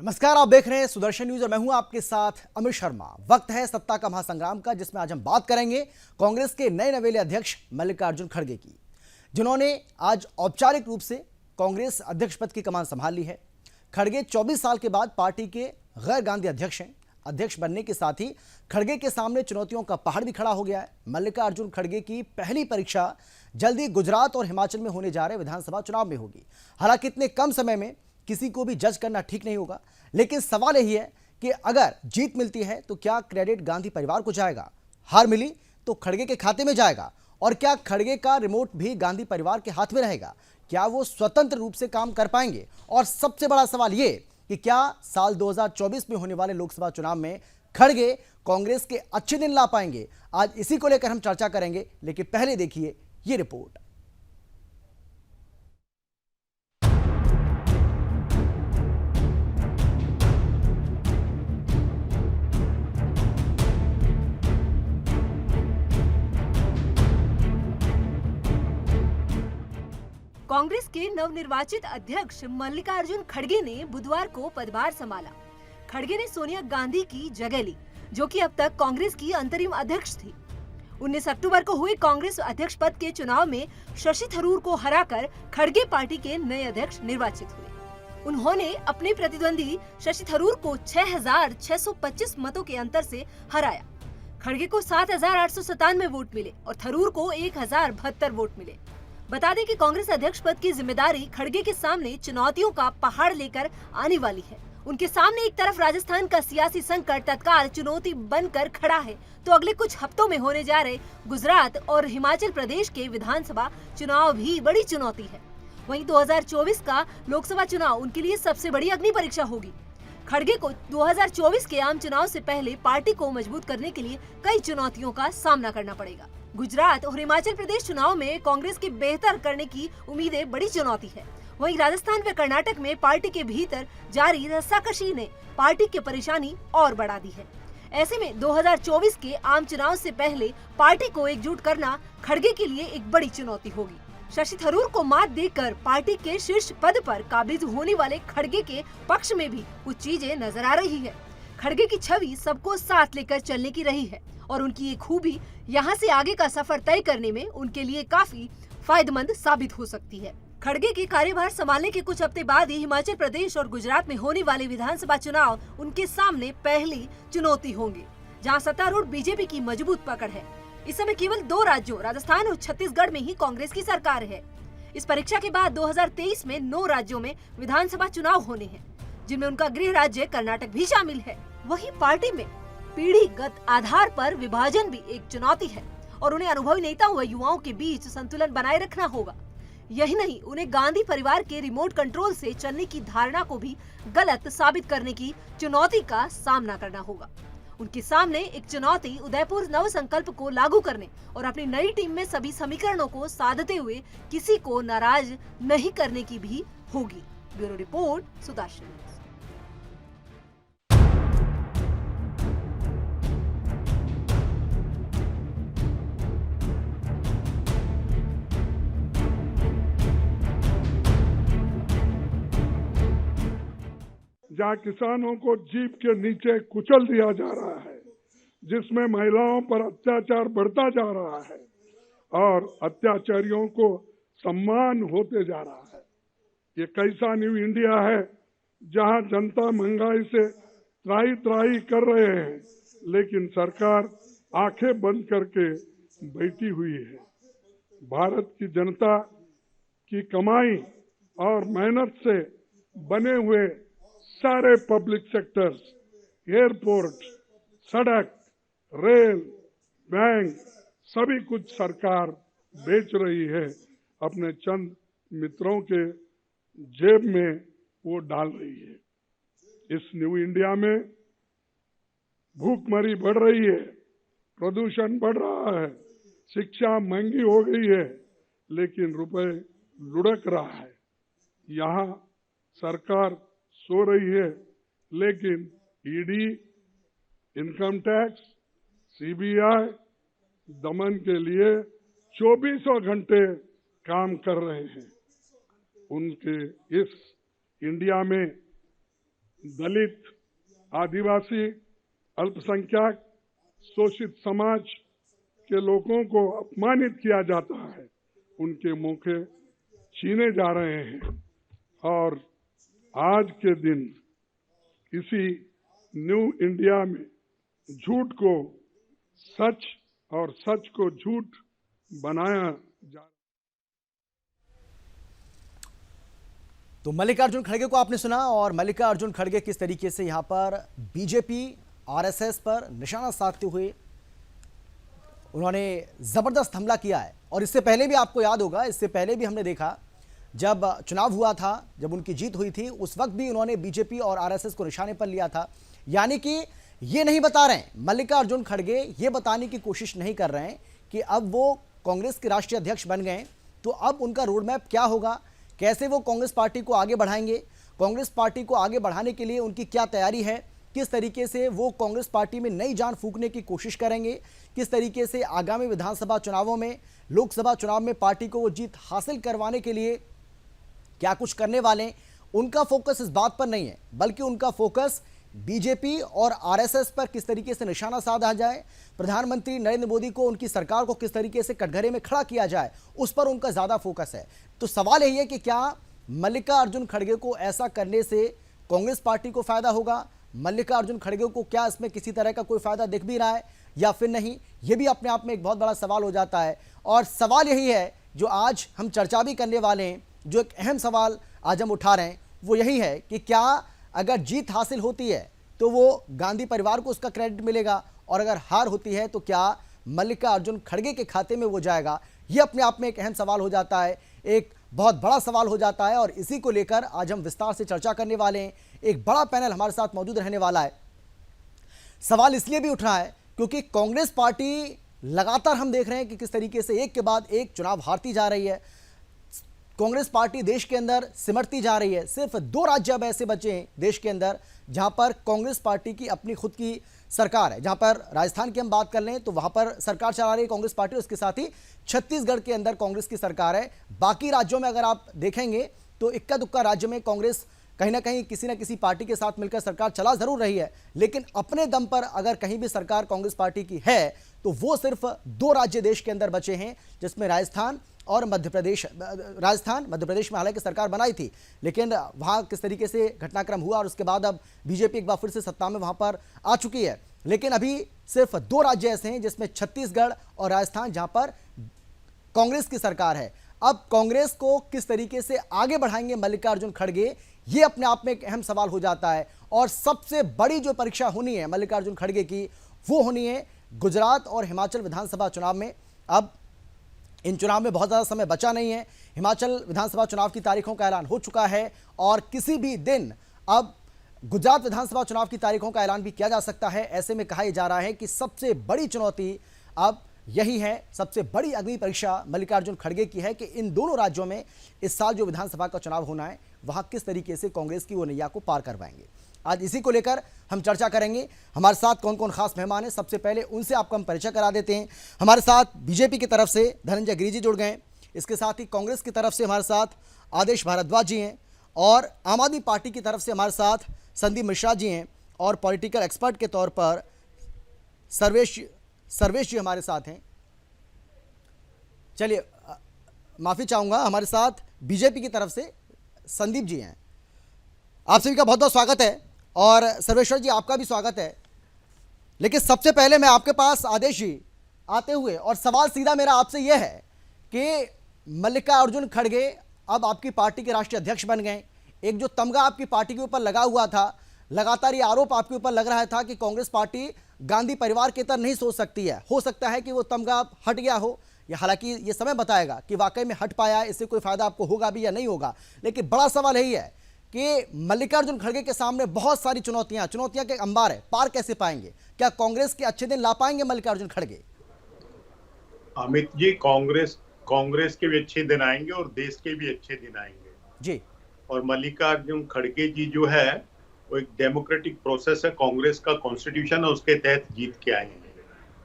नमस्कार, आप देख रहे हैं सुदर्शन न्यूज और मैं हूं आपके साथ अमित शर्मा। वक्त है सत्ता का महासंग्राम का, जिसमें आज हम बात करेंगे कांग्रेस के नए नवेले अध्यक्ष मल्लिकार्जुन खड़गे की, जिन्होंने आज औपचारिक रूप से कांग्रेस अध्यक्ष पद की कमान संभाल ली है। खड़गे 24 साल के बाद पार्टी के गैर गांधी अध्यक्ष हैं। अध्यक्ष बनने के साथ ही खड़गे के सामने चुनौतियों का पहाड़ भी खड़ा हो गया है। मल्लिकार्जुन खड़गे की पहली परीक्षा जल्दी गुजरात और हिमाचल में होने जा रहे विधानसभा चुनाव में होगी। हालांकि इतने कम समय में किसी को भी जज करना ठीक नहीं होगा, लेकिन सवाल यही है कि अगर जीत मिलती है तो क्या क्रेडिट गांधी परिवार को जाएगा, हार मिली तो खड़गे के खाते में जाएगा, और क्या खड़गे का रिमोट भी गांधी परिवार के हाथ में रहेगा? क्या वो स्वतंत्र रूप से काम कर पाएंगे? और सबसे बड़ा सवाल ये कि क्या साल 2024 में होने वाले लोकसभा चुनाव में खड़गे कांग्रेस के अच्छे दिन ला पाएंगे? आज इसी को लेकर हम चर्चा करेंगे, लेकिन पहले देखिए ये रिपोर्ट। कांग्रेस के नवनिर्वाचित अध्यक्ष मल्लिकार्जुन खड़गे ने बुधवार को पदभार संभाला। खड़गे ने सोनिया गांधी की जगह ली, जो कि अब तक कांग्रेस की अंतरिम अध्यक्ष थी। 19 अक्टूबर को हुए कांग्रेस अध्यक्ष पद के चुनाव में शशि थरूर को हराकर खड़गे पार्टी के नए अध्यक्ष निर्वाचित हुए। उन्होंने अपने प्रतिद्वंदी शशि थरूर को 6,625 मतों के अंतर से हराया। खड़गे को 7,897 वोट मिले और थरूर को 1,072 वोट मिले। बता दें कि कांग्रेस अध्यक्ष पद की जिम्मेदारी खड़गे के सामने चुनौतियों का पहाड़ लेकर आने वाली है। उनके सामने एक तरफ राजस्थान का सियासी संकट तत्काल चुनौती बनकर खड़ा है, तो अगले कुछ हफ्तों में होने जा रहे गुजरात और हिमाचल प्रदेश के विधानसभा चुनाव भी बड़ी चुनौती है। वहीं 2024 का लोकसभा चुनाव उनके लिए सबसे बड़ी अग्नि परीक्षा होगी। खड़गे को 2024 के आम चुनाव से पहले पार्टी को मजबूत करने के लिए कई चुनौतियों का सामना करना पड़ेगा। गुजरात और हिमाचल प्रदेश चुनाव में कांग्रेस के बेहतर करने की उम्मीदें बड़ी चुनौती है। वहीं राजस्थान व कर्नाटक में पार्टी के भीतर जारी रस्साकशी ने पार्टी की परेशानी और बढ़ा दी है। ऐसे में 2024 के आम चुनाव से पहले पार्टी को एकजुट करना खड़गे के लिए एक बड़ी चुनौती होगी। शशि थरूर को मात देकर पार्टी के शीर्ष पद पर काबिज होने वाले खड़गे के पक्ष में भी कुछ चीजें नजर आ रही है। खड़गे की छवि सबको साथ लेकर चलने की रही है और उनकी ये खूबी यहाँ से आगे का सफर तय करने में उनके लिए काफी फायदेमंद साबित हो सकती है। खड़गे के कार्यभार संभालने के कुछ हफ्ते बाद ही हिमाचल प्रदेश और गुजरात में होने वाले विधानसभा चुनाव उनके सामने पहली चुनौती होंगे, जहाँ सत्तारूढ़ बीजेपी की मजबूत पकड़ है। इस समय केवल 2 राज्यों राजस्थान और छत्तीसगढ़ में ही कांग्रेस की सरकार है। इस परीक्षा के बाद 2023 में 9 राज्यों में विधानसभा चुनाव होने हैं, जिनमें उनका गृह राज्य कर्नाटक भी शामिल है। वहीं पार्टी में पीढ़ीगत आधार पर विभाजन भी एक चुनौती है और उन्हें अनुभवी नेता व युवाओं के बीच संतुलन बनाए रखना होगा। यही नहीं, उन्हें गांधी परिवार के रिमोट कंट्रोल से चलने की धारणा को भी गलत साबित करने की चुनौती का सामना करना होगा। उनके सामने एक चुनौती उदयपुर नव संकल्प को लागू करने और अपनी नई टीम में सभी समीकरणों को साधते हुए किसी को नाराज नहीं करने की भी होगी। Bureau report, Sudarshan. जहाँ किसानों को जीप के नीचे कुचल दिया जा रहा है, जिसमें महिलाओं पर अत्याचार बढ़ता जा रहा है और अत्याचारियों को सम्मान होते जा रहा है। ये कैसा न्यू इंडिया है जहाँ जनता महंगाई से त्राही त्राही कर रहे हैं, लेकिन सरकार आंखें बंद करके बैठी हुई है। भारत की जनता की कमाई और मेहनत से बने हुए सारे पब्लिक सेक्टर्स, एयरपोर्ट, सड़क, रेल, बैंक, सभी कुछ सरकार बेच रही है, अपने चंद मित्रों के जेब में वो डाल रही है। इस न्यू इंडिया में भूखमरी बढ़ रही है, प्रदूषण बढ़ रहा है, शिक्षा महंगी हो गई है, लेकिन रुपए लुढ़क रहा है। यहाँ सरकार सो रही है, लेकिन ईडी, इनकम टैक्स, सीबीआई दमन के लिए 24 घंटे काम कर रहे हैं। उनके इस इंडिया में दलित, आदिवासी, अल्पसंख्यक, शोषित समाज के लोगों को अपमानित किया जाता है, उनके मौके छीने जा रहे हैं। और आज के दिन इसी न्यू इंडिया में झूठ को सच और सच को झूठ बनाया जा। तो मल्लिकार्जुन खड़गे को आपने सुना, और मल्लिकार्जुन खड़गे किस तरीके से यहां पर बीजेपी आरएसएस पर निशाना साधते हुए उन्होंने जबरदस्त हमला किया है। और इससे पहले भी आपको याद होगा, इससे पहले भी हमने देखा जब चुनाव हुआ था, जब उनकी जीत हुई थी, उस वक्त भी उन्होंने बीजेपी और आरएसएस को निशाने पर लिया था। यानी कि ये नहीं बता रहे हैं मल्लिकार्जुन खड़गे, ये बताने की कोशिश नहीं कर रहे हैं कि अब वो कांग्रेस के राष्ट्रीय अध्यक्ष बन गए तो अब उनका रोड मैप क्या होगा, कैसे वो कांग्रेस पार्टी को आगे बढ़ाएंगे, कांग्रेस पार्टी को आगे बढ़ाने के लिए उनकी क्या तैयारी है, किस तरीके से वो कांग्रेस पार्टी में नई जान फूंकने की कोशिश करेंगे, किस तरीके से आगामी विधानसभा चुनावों में, लोकसभा चुनाव में पार्टी को वो जीत हासिल करवाने के लिए क्या कुछ करने वाले। उनका फोकस इस बात पर नहीं है, बल्कि उनका फोकस बीजेपी और आरएसएस पर किस तरीके से निशाना साधा जाए, प्रधानमंत्री नरेंद्र मोदी को, उनकी सरकार को किस तरीके से कटघरे में खड़ा किया जाए, उस पर उनका ज्यादा फोकस है। तो सवाल यही है कि क्या मल्लिकार्जुन खड़गे को ऐसा करने से कांग्रेस पार्टी को फायदा होगा, मल्लिकार्जुन खड़गे को क्या इसमें किसी तरह का कोई फायदा दिख भी रहा है या फिर नहीं, यह भी अपने आप में एक बहुत बड़ा सवाल हो जाता है। और सवाल यही है जो आज हम चर्चा भी करने वाले हैं, जो एक अहम सवाल आज हम उठा रहे हैं, वो यही है कि क्या अगर जीत हासिल होती है तो वो गांधी परिवार को उसका क्रेडिट मिलेगा, और अगर हार होती है तो क्या मल्लिकार्जुन खड़गे के खाते में वो जाएगा। ये अपने आप में एक अहम सवाल हो जाता है, एक बहुत बड़ा सवाल हो जाता है। और इसी को लेकर आज हम विस्तार से चर्चा करने वाले हैं। एक बड़ा पैनल हमारे साथ मौजूद रहने वाला है। सवाल इसलिए भी उठ रहा है क्योंकि कांग्रेस पार्टी लगातार हम देख रहे हैं कि किस तरीके से एक के बाद एक चुनाव हारती जा रही है। कांग्रेस पार्टी देश के अंदर सिमटती जा रही है। सिर्फ 2 राज्य अब ऐसे बचे हैं देश के अंदर जहां पर कांग्रेस पार्टी की अपनी खुद की सरकार है। जहां पर राजस्थान की हम बात कर लें तो वहां पर सरकार चला रही है कांग्रेस पार्टी, उसके साथ ही छत्तीसगढ़ के अंदर कांग्रेस की सरकार है। बाकी राज्यों में अगर आप देखेंगे तो इक्का दुक्का राज्य में कांग्रेस कहीं ना कहीं किसी न किसी पार्टी के साथ मिलकर सरकार चला जरूर रही है, लेकिन अपने दम पर अगर कहीं भी सरकार कांग्रेस पार्टी की है तो वो सिर्फ 2 राज्य देश के अंदर बचे हैं, जिसमें राजस्थान और मध्य प्रदेश। राजस्थान मध्य प्रदेश में हालांकि सरकार बनाई थी, लेकिन वहां किस तरीके से घटनाक्रम हुआ और उसके बाद अब बीजेपी एक बार फिर से सत्ता में वहां पर आ चुकी है। लेकिन अभी सिर्फ 2 राज्य ऐसे हैं जिसमें छत्तीसगढ़ और राजस्थान जहां पर कांग्रेस की सरकार है। अब कांग्रेस को किस तरीके से आगे बढ़ाएंगे मल्लिकार्जुन खड़गे, ये अपने आप में एक अहम सवाल हो जाता है। और सबसे बड़ी जो परीक्षा होनी है मल्लिकार्जुन खड़गे की, वो होनी है गुजरात और हिमाचल विधानसभा चुनाव में। अब इन चुनाव में बहुत ज़्यादा समय बचा नहीं है। हिमाचल विधानसभा चुनाव की तारीखों का ऐलान हो चुका है और किसी भी दिन अब गुजरात विधानसभा चुनाव की तारीखों का ऐलान भी किया जा सकता है। ऐसे में कहा जा रहा है कि सबसे बड़ी चुनौती अब यही है, सबसे बड़ी अग्नि परीक्षा मल्लिकार्जुन खड़गे की है कि इन दोनों राज्यों में इस साल जो विधानसभा का चुनाव होना है वहां किस तरीके से कांग्रेस की वो नैया को पार करवाएंगे। आज इसी को लेकर हम चर्चा करेंगे। हमारे साथ कौन कौन खास मेहमान हैं, सबसे पहले उनसे आपको हम परिचय करा देते हैं। हमारे साथ बीजेपी की तरफ से धनंजय गिरी जी जुड़ गए, इसके साथ ही कांग्रेस की तरफ से हमारे साथ आदेश भारद्वाज जी हैं, और आम आदमी पार्टी की तरफ से हमारे साथ संदीप मिश्रा जी हैं, और पॉलिटिकल एक्सपर्ट के तौर पर सर्वेश जी हमारे साथ हैं। चलिए माफ़ी चाहूँगा, हमारे साथ बीजेपी की तरफ से संदीप जी हैं। आप सभी का बहुत बहुत स्वागत है, और सर्वेश्वर जी आपका भी स्वागत है। लेकिन सबसे पहले मैं आपके पास आदेश जी आते हुए, और सवाल सीधा मेरा आपसे यह है कि मल्लिकार्जुन खड़गे अब आपकी पार्टी के राष्ट्रीय अध्यक्ष बन गए। एक जो तमगा आपकी पार्टी के ऊपर लगा हुआ था, लगातार ये आरोप आपके ऊपर लग रहा था कि कांग्रेस पार्टी गांधी परिवार की तरह नहीं सोच सकती है। हो सकता है कि वो तमगा हट गया हो, या हालांकि ये समय बताएगा कि वाकई में हट पाया है, इससे कोई फायदा आपको होगा भी या नहीं होगा। लेकिन बड़ा सवाल यही है कि मल्लिकार्जुन खड़गे के सामने बहुत सारी चुनौतियां के अंबार है, पार कैसे पाएंगे? क्या कांग्रेस के अच्छे दिन ला पाएंगे मल्लिकार्जुन खड़गे? अमित जी, कांग्रेस के भी अच्छे दिन आएंगे और देश के भी अच्छे दिन आएंगे जी। और मल्लिकार्जुन खड़गे जी जो है वो एक डेमोक्रेटिक प्रोसेस है, कांग्रेस का कॉन्स्टिट्यूशन है, उसके तहत जीत के आए हैं।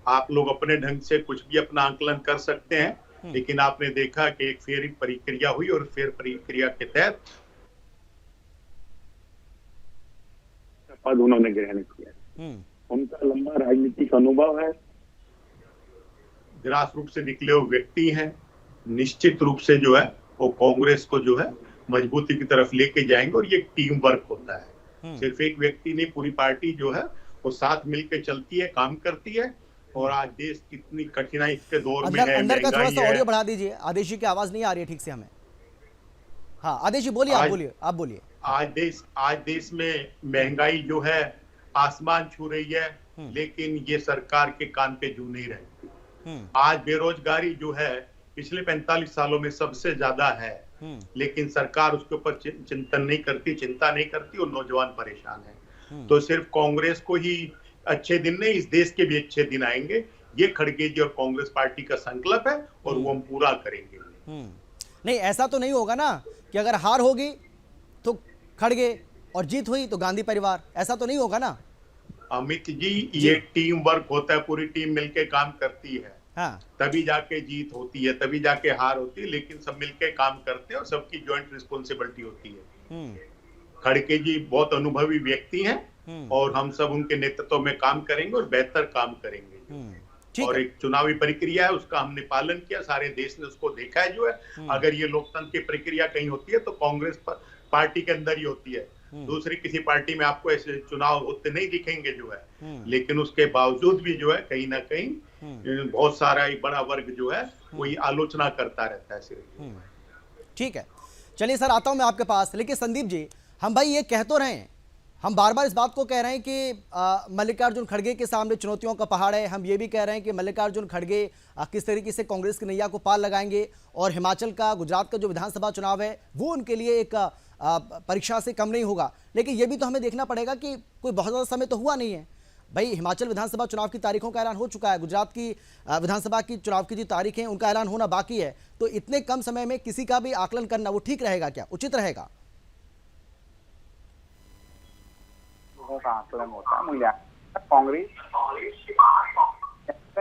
आप लोग अपने ढंग से कुछ भी अपना आंकलन कर सकते हैं, लेकिन आपने देखा कि एक फेयर प्रक्रिया हुई और फेयर प्रक्रिया के तहत पद उन्होंने ग्रहण किया। उनका लंबा राजनीतिक अनुभव है। ग्रास रूट से निकले हुए व्यक्ति हैं, निश्चित रूप से जो है वो कांग्रेस को जो है मजबूती की तरफ लेके जाएंगे। और ये टीम वर्क होता है, सिर्फ एक व्यक्ति नहीं, पूरी पार्टी जो है वो साथ मिलकर चलती है, काम करती है। और आज देश कितनी कठिनाई के दौर में है, अंदर का थोड़ा सा महंगाई ऑडियो है। बढ़ा दीजिए, आदेश जी की आवाज नहीं आ रही है ठीक से हमें। हाँ आदेश जी बोलिए, आप बोलिए। आज देश में महंगाई जो है आसमान छू रही है, लेकिन ये सरकार के कान पे जू नहीं रही। आज बेरोजगारी जो है पिछले 45 सालों में सबसे ज्यादा है, लेकिन सरकार उसके ऊपर चिंतन नहीं करती, चिंता नहीं करती और नौजवान परेशान है। तो सिर्फ कांग्रेस को ही अच्छे दिन नहीं, इस देश के भी अच्छे दिन आएंगे। ये खड़गे जी और कांग्रेस पार्टी का संकल्प है और वो हम पूरा करेंगे। नहीं ऐसा तो नहीं होगा ना कि अगर हार होगी तो खड़गे और जीत हुई तो गांधी परिवार, ऐसा तो नहीं होगा ना? अमित जी, ये टीम वर्क होता है, पूरी टीम मिलके काम करती है। हाँ। तभी जाके जीत होती है, तभी जाके हार होती है, लेकिन सब मिलके काम करते हैं और सबकी ज्वाइंट रिस्पॉन्सिबिलिटी होती है। खड़गे जी बहुत अनुभवी व्यक्ति हैं और हम सब उनके नेतृत्व में काम करेंगे और बेहतर काम करेंगे। और एक चुनावी प्रक्रिया है, उसका हमने पालन किया, सारे देश ने उसको देखा है। जो है अगर ये लोकतंत्र की प्रक्रिया कहीं होती है तो कांग्रेस पार्टी के अंदर ही होती है। दूसरी किसी पार्टी में आपको ऐसे चुनाव होते नहीं दिखेंगे जो है। लेकिन उसके बावजूद भी जो है कहीं ना कहीं बहुत सारा एक बड़ा वर्ग जो है वो आलोचना करता रहता है सिर्फ। ठीक है, चलिए सर आता हूं मैं आपके पास। लेकिन संदीप जी, हम भाई ये कह तो रहे हैं, हम बार बार इस बात को कह रहे हैं कि मल्लिकार्जुन खड़गे के सामने चुनौतियों का पहाड़ है। हम ये भी कह रहे हैं कि मल्लिकार्जुन खड़गे किस तरीके से कांग्रेस की नैया को पार लगाएंगे और हिमाचल का, गुजरात का जो विधानसभा चुनाव है वो उनके लिए एक परीक्षा से कम नहीं होगा। लेकिन ये भी तो हमें देखना पड़ेगा कि कोई बहुत ज़्यादा समय तो हुआ नहीं है भाई। हिमाचल विधानसभा चुनाव की तारीखों का ऐलान हो चुका है, गुजरात की विधानसभा की चुनाव की जो तारीखें उनका ऐलान होना बाकी है। तो इतने कम समय में किसी का भी आकलन करना वो ठीक रहेगा क्या, उचित रहेगा? आकलन होता है, मूल्यांकन कांग्रेस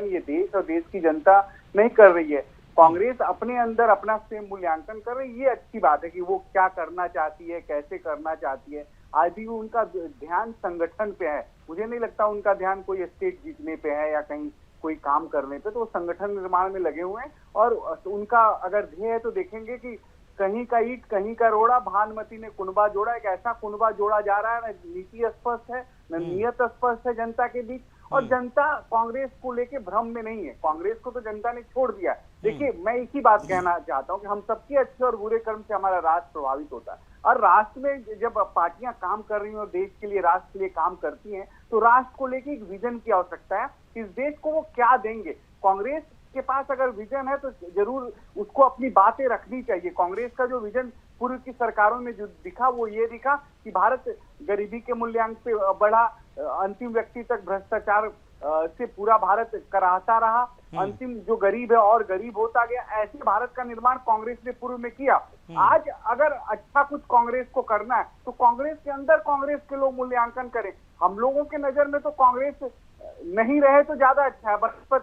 ये देश और देश की जनता नहीं कर रही है। कांग्रेस अपने अंदर अपना स्वयं मूल्यांकन कर रही है। ये अच्छी बात है कि वो क्या करना चाहती है, कैसे करना चाहती है। आज भी उनका ध्येय संगठन पे है। मुझे नहीं लगता उनका ध्यान कोई स्टेट जीतने पे है या कहीं कोई काम करने पे। तो वो संगठन निर्माण में लगे हुए हैं और उनका अगर ध्येय है तो देखेंगे कि कहीं का ईट कहीं का रोड़ा, भानुमति ने कुनबा जोड़ा। एक ऐसा कुनबा जोड़ा जा रहा है, न नीति स्पष्ट है न नियत स्पष्ट है जनता के बीच। और जनता कांग्रेस को लेके भ्रम में नहीं है। कांग्रेस को तो जनता ने छोड़ दिया। देखिए, मैं इसी बात कहना चाहता हूँ कि हम सबके अच्छे और बुरे कर्म से हमारा राष्ट्र प्रभावित होता है। और राष्ट्र में जब पार्टियां काम कर रही हैं और देश के लिए, राष्ट्र के लिए काम करती हैं, तो राष्ट्र को लेके एक विजन की आवश्यकता है। इस देश को वो क्या देंगे। कांग्रेस के पास अगर विजन है तो जरूर उसको अपनी बातें रखनी चाहिए। कांग्रेस का जो विजन पूर्व की सरकारों में जो दिखा वो ये दिखा कि भारत गरीबी के मूल्यांक पे बढ़ा, अंतिम व्यक्ति तक भ्रष्टाचार से पूरा भारत कराहता रहा, अंतिम जो गरीब है और गरीब होता गया। ऐसे भारत का निर्माण कांग्रेस ने पूर्व में किया। आज अगर अच्छा कुछ कांग्रेस को करना है तो कांग्रेस के अंदर कांग्रेस के लोग मूल्यांकन करें। हम लोगों के नजर में तो कांग्रेस नहीं रहे तो ज्यादा अच्छा है, बचपन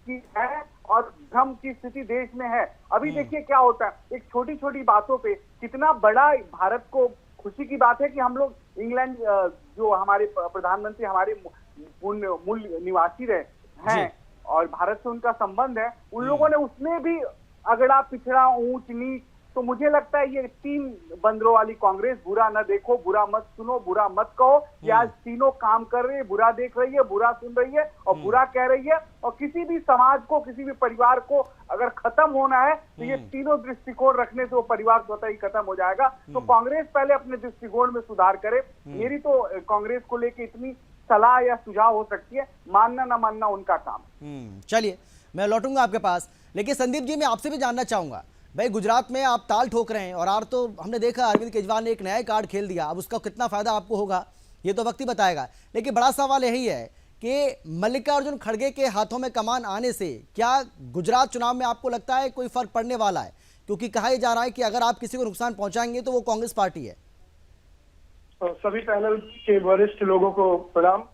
की है और भ्रम की स्थिति देश में है। अभी देखिए क्या होता है, एक छोटी छोटी बातों पे कितना बड़ा भारत को खुशी की बात है कि हम लोग इंग्लैंड, जो हमारे प्रधानमंत्री हमारे मूल निवासी रहे हैं और भारत से उनका संबंध है, उन लोगों ने उसमें भी अगड़ा पिछड़ा, ऊंच नीच। तो मुझे लगता है ये तीन बंदरों वाली कांग्रेस, बुरा न देखो, बुरा मत सुनो, बुरा मत कहो, ये आज तीनों काम कर रही है। बुरा देख रही है, बुरा सुन रही है और बुरा कह रही है। और किसी भी समाज को, किसी भी परिवार को अगर खत्म होना है तो ये तीनों दृष्टिकोण रखने से वो परिवार स्वतः ही खत्म हो जाएगा। तो कांग्रेस पहले अपने दृष्टिकोण में सुधार करे। मेरी तो कांग्रेस को लेकर इतनी सलाह या सुझाव हो सकती है, मानना ना मानना उनका काम। चलिए मैं लौटूंगा आपके पास, लेकिन संदीप जी मैं आपसे भी जानना चाहूंगा भाई, गुजरात में आप ताल ठोक रहे हैं और आर तो हमने देखा अरविंद केजरीवाल ने एक नया कार्ड खेल दिया। अब उसका कितना फायदा आपको होगा ये तो वक्त ही बताएगा। लेकिन बड़ा सवाल यही है कि मल्लिकार्जुन खड़गे के हाथों में कमान आने से क्या गुजरात चुनाव में आपको लगता है कोई फर्क पड़ने वाला है? क्योंकि कहा यह जा रहा है कि अगर आप किसी को नुकसान पहुंचाएंगे तो वो कांग्रेस पार्टी है। सभी पैनल के वरिष्ठ लोगों को प्रणाम,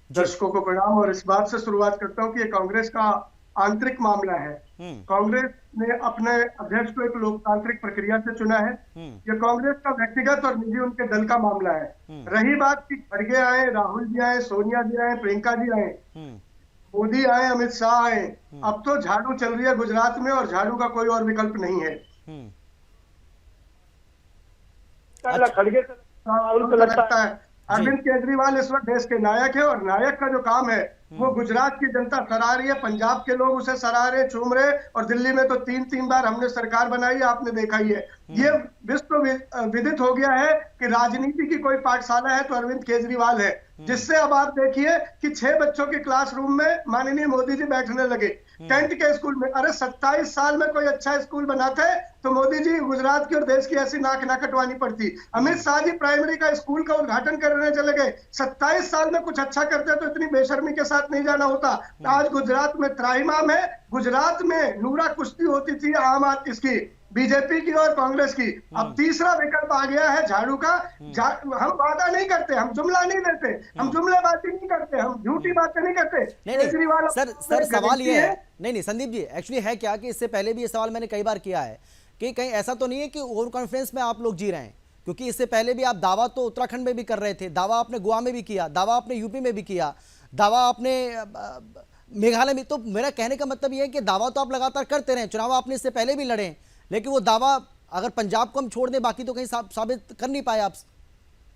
दर्शकों को प्रणाम। और इस बात से शुरुआत करता हूं कि ये कांग्रेस का आंतरिक मामला है। कांग्रेस ने अपने अध्यक्ष को एक लोकतांत्रिक प्रक्रिया से चुना है। ये कांग्रेस का व्यक्तिगत और निजी उनके दल का मामला है। रही बात कि खड़गे आए, राहुल जी आए, सोनिया जी आए, प्रियंका जी आए, मोदी आए, अमित शाह आए, अब तो झाड़ू चल रही है गुजरात में और झाड़ू का कोई और विकल्प नहीं है। खड़गे राहुल को लगता है अरविंद केजरीवाल इस वक्त देश के नायक है और नायक का जो काम है वो गुजरात की जनता सराह रही है, पंजाब के लोग उसे सराह रहे, चूम रहे, और दिल्ली में तो 3-3 बार हमने सरकार बनाई है, आपने देखा ही है। ये विश्व विदित हो गया है कि राजनीति की कोई पाठशाला है तो अरविंद केजरीवाल है, जिससे अब आप देखिए कि 6 बच्चों के क्लासरूम में माननीय मोदी जी बैठने लगे, कैंट के स्कूल में। अरे 27 साल में कोई अच्छा स्कूल बनाते तो मोदी जी गुजरात की और देश की ऐसी नाक ना कटवानी पड़ती। अमित शाह जी प्राइमरी का स्कूल का उद्घाटन करने चले गए, 27 साल में कुछ अच्छा करते तो इतनी बेशर्मी के साथ नहीं जाना होता। आज गुजरात में त्राहिमाम है, गुजरात में नूरा कुश्ती होती थी आम आदमी इसकी, बीजेपी की और कांग्रेस की। अब तीसरा विकल्प आ गया है झाड़ू का। हम वादा नहीं करते, हम जुमला नहीं देते, हम जुमलेबाजी नहीं करते, हम झूठी बातें नहीं करते। नहीं, सर सवाल ये है, नहीं संदीप जी, एक्चुअली है क्या कि इससे पहले भी ये सवाल मैंने कई बार किया है कि कहीं ऐसा तो नहीं है कि ओवर कॉन्फिडेंस में आप लोग जी रहे हैं, क्योंकि इससे पहले भी आप दावा तो उत्तराखंड में भी कर रहे थे, दावा आपने गोवा में भी किया, दावा आपने यूपी में भी किया, दावा आपने मेघालय में। तो मेरा कहने का मतलब ये है कि दावा तो आप लगातार करते रहे, चुनाव आपने इससे पहले भी लड़े, लेकिन वो दावा अगर पंजाब को हम छोड़ दें बाकी तो कहीं साबित कर नहीं पाए आप।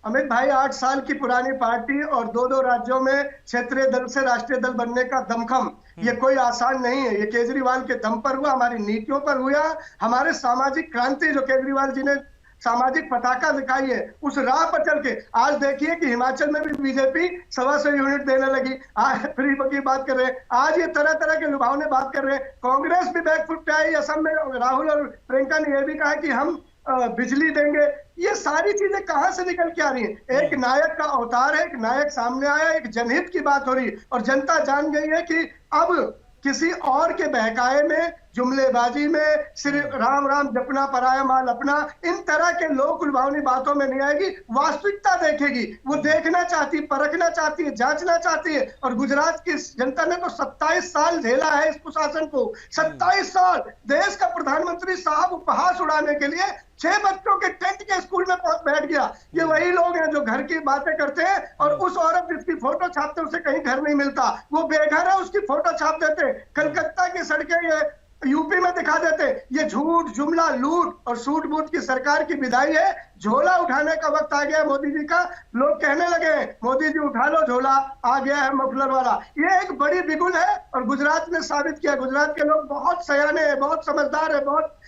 अमित भाई 8 साल की पुरानी पार्टी और 2-2 राज्यों में क्षेत्रीय दल से राष्ट्रीय दल बनने का दमखम, ये कोई आसान नहीं है। ये केजरीवाल के दम पर हुआ, हमारी नीतियों पर हुआ, हमारे सामाजिक क्रांति जो केजरीवाल जी ने सामाजिक पताका दिखाई है उस राह पर चल के आज देखिए कि हिमाचल में भी बीजेपी 125 यूनिट देने लगी। आज फ्री की बात कर रहे हैं, आज ये तरह तरह के लुभावने बात कर रहे हैं। कांग्रेस भी बैकफुट पे आई, असम में राहुल और प्रियंका ने यह भी कहा कि हम बिजली देंगे। ये सारी चीजें कहां से निकल के आ रही हैं? एक नायक का अवतार है, एक नायक सामने आया, एक जनहित की बात हो रही है और जनता जान गई है कि अब किसी और के बहकाए में, जुमलेबाजी में, सिर्फ राम राम जपना पराया माल अपना, इन तरह के लोक लुभावनी बातों में नहीं आएगी, वास्तविकता देखेगी। वो देखना चाहती, परखना चाहती है, जांचना चाहती है। और गुजरात की जनता ने तो 27 साल झेला है इस कुशासन को, 27 साल। देश का प्रधानमंत्री साहब उपहास उड़ाने के लिए 6 बच्चों के टेंट के स्कूल में बैठ गया। ये वही लोग हैं जो घर की बातें करते हैं और उस औरत जिसकी फोटो छापते उसे कहीं घर नहीं मिलता, वो बेघर है उसकी फोटो छाप देते, कलकत्ता की सड़कें ये यूपी में दिखा देते। ये झूठ, जुमला, लूट और सूट बूट की सरकार की विदाई है। झोला उठाने का वक्त आ गया मोदी जी का। लोग कहने लगे मोदी जी उठा लो झोला, आ गया है मफलर वाला। ये एक बड़ी बिगुल है और गुजरात ने साबित किया। गुजरात के लोग बहुत सयाने हैं, बहुत समझदार है, बहुत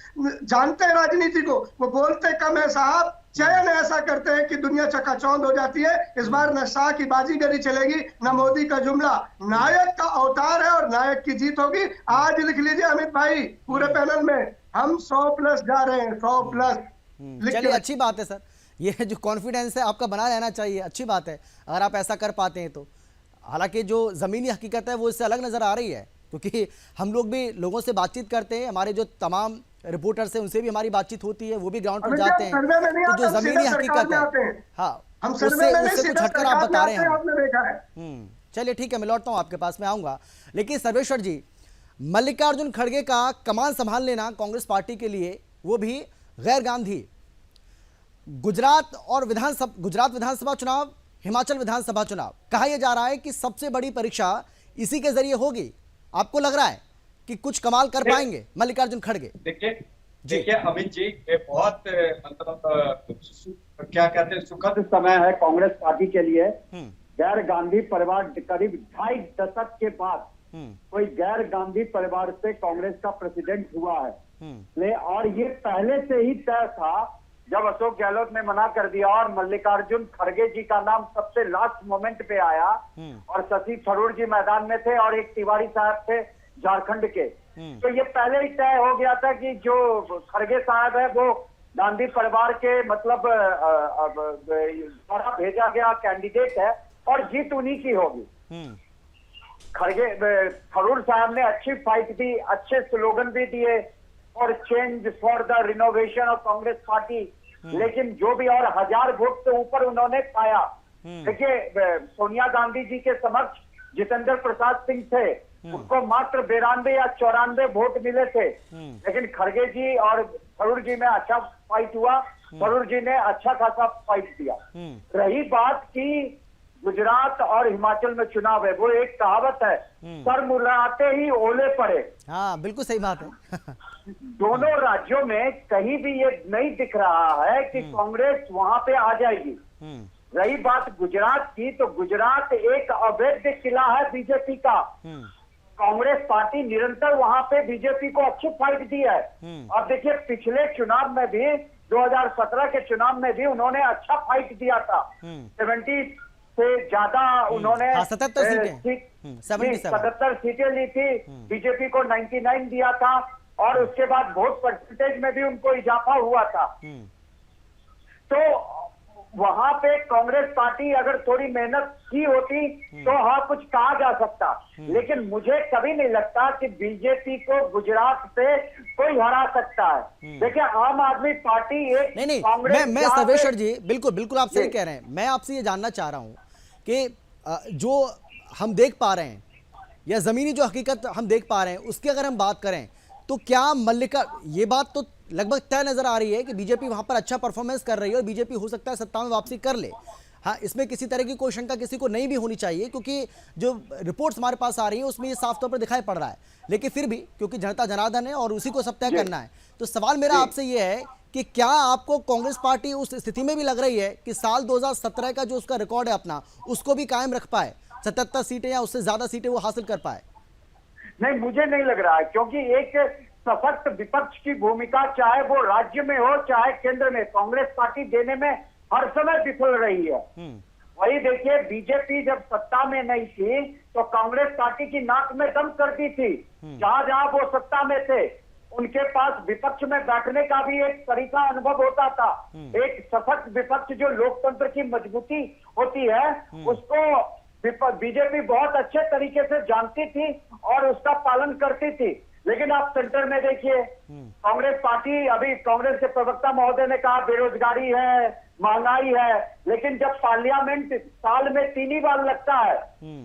जानते हैं राजनीति को। वो बोलते कम है साहब, चयन ऐसा करते हैं कि दुनिया चकाचौंध हो जाती है। इस बार न शाह की बाजीगरी चलेगी, न मोदी का जुमला। नायक का अवतार है और नायक की जीत होगी। आज लिख लीजिए अमित भाई, पूरे पैनल में हम 100+ जा रहे हैं, 100+। चलिए, अच्छी बात है सर, ये जो कॉन्फिडेंस है आपका बना रहना चाहिए, अच्छी बात है अगर आप ऐसा कर पाते हैं तो। हालांकि जो ज़मीनी हकीकत है वो इससे अलग नज़र आ रही है, क्योंकि हम लोग भी लोगों से बातचीत करते हैं, हमारे जो तमाम रिपोर्टर्स हैं उनसे भी हमारी बातचीत होती है, वो भी ग्राउंड पर जाते हैं, तो जो ज़मीनी हकीकत है, हाँ, उससे कुछ हटकर आप बता रहे हैं। चलिए ठीक है, मैं लौटता हूँ आपके पास, में आऊँगा। लेकिन सर्वेश्वर जी, मल्लिकार्जुन खड़गे का कमान संभाल लेना कांग्रेस पार्टी के लिए, वो भी गैर गांधी, गुजरात विधानसभा चुनाव, हिमाचल विधानसभा चुनाव, कहा यह जा रहा है कि सबसे बड़ी परीक्षा इसी के जरिए होगी। आपको लग रहा है कि कुछ कमाल कर पाएंगे मल्लिकार्जुन खड़गे? देखिए अमित जी, ये बहुत मतलब क्या कहते हैं, सुखद समय है कांग्रेस पार्टी के लिए। गैर गांधी परिवार, करीब 2.5 दशक के बाद कोई गैर गांधी परिवार से कांग्रेस का प्रेसिडेंट हुआ है। और ये पहले से ही तय था, जब अशोक गहलोत ने मना कर दिया और मल्लिकार्जुन खड़गे जी का नाम सबसे लास्ट मोमेंट पे आया और शशि थरूर जी मैदान में थे और एक तिवारी साहब थे झारखंड के, तो ये पहले ही तय हो गया था कि जो खड़गे साहब है वो गांधी परिवार के मतलब द्वारा भेजा गया कैंडिडेट है और जीत उन्हीं की होगी। खड़गे थरूर साहब ने अच्छी फाइट दी, अच्छे स्लोगन भी दिए और change for the renovation of Congress party, लेकिन जो भी और 1000 वोट से ऊपर उन्होंने पाया। देखिए सोनिया गांधी जी के समक्ष जितेंद्र प्रसाद सिंह थे, उसको मात्र 92 या 94 वोट मिले थे। लेकिन खड़गे जी और थरूर जी में अच्छा फाइट हुआ, थरूर जी ने अच्छा खासा फाइट दिया। रही बात की गुजरात और हिमाचल में चुनाव है, वो एक कहावत है, सर मुड़ाते ही ओले पड़े। हाँ बिल्कुल सही बात है। दोनों राज्यों में कहीं भी ये नहीं दिख रहा है कि कांग्रेस वहां पे आ जाएगी। रही बात गुजरात की, तो गुजरात एक अवैध किला है बीजेपी का। कांग्रेस पार्टी निरंतर वहां पे बीजेपी को अच्छी फाइट दी है। और देखिए पिछले चुनाव में भी 2017 के चुनाव में भी उन्होंने अच्छा फाइट दिया था। 70 से ज्यादा उन्होंने 77 सीटें ली थी, बीजेपी को 99 दिया था, और उसके बाद वोट परसेंटेज में भी उनको इजाफा हुआ था। तो वहां पे कांग्रेस पार्टी अगर थोड़ी मेहनत की होती तो हाँ कुछ कहा जा सकता, लेकिन मुझे कभी नहीं लगता कि बीजेपी को गुजरात से कोई हरा सकता है। देखिए आम आदमी पार्टी एक नहीं कांग्रेस मैं सर्वेश्वर जी बिल्कुल आप सही कह रहे हैं। मैं आपसे ये जानना चाह रहा हूँ कि जो हम देख पा रहे हैं या जमीनी जो हकीकत हम देख पा रहे हैं उसकी अगर हम बात करें तो क्या मल्लिका, ये बात तो लगभग तय नजर आ रही है कि बीजेपी वहां पर अच्छा परफॉर्मेंस कर रही है और बीजेपी हो सकता है सत्ता में वापसी कर ले। हाँ, इसमें किसी तरह की कोई शंका किसी को नहीं भी होनी चाहिए, क्योंकि जो रिपोर्ट्स हमारे पास आ रही है उसमें ये साफ तौर पर दिखाई पड़ रहा है। लेकिन फिर भी क्योंकि जनता जनार्दन है और उसी को सब तय करना है, तो सवाल मेरा आपसे ये है कि क्या आपको कांग्रेस पार्टी उस स्थिति में भी लग रही है कि साल 2017 का जो उसका रिकॉर्ड है अपना, उसको भी कायम रख पाए, 77 सीटें या उससे ज्यादा सीटें वो हासिल कर पाए? नहीं, मुझे नहीं लग रहा है, क्योंकि एक सशक्त विपक्ष की भूमिका चाहे वो राज्य में हो चाहे केंद्र में, कांग्रेस पार्टी देने में हर समय विफल रही है। वही देखिए बीजेपी जब सत्ता में नहीं थी तो कांग्रेस पार्टी की नाक में दम करती थी। जहां जहां वो सत्ता में थे उनके पास विपक्ष में बैठने का भी एक तरीका अनुभव होता था। एक सशक्त विपक्ष जो लोकतंत्र की मजबूती होती है उसको बीजेपी बहुत अच्छे तरीके से जानती थी और उसका पालन करती थी। लेकिन आप सेंटर में देखिए कांग्रेस पार्टी, अभी कांग्रेस के प्रवक्ता महोदय ने कहा बेरोजगारी है, महंगाई है, लेकिन जब पार्लियामेंट साल में 3 ही बार लगता है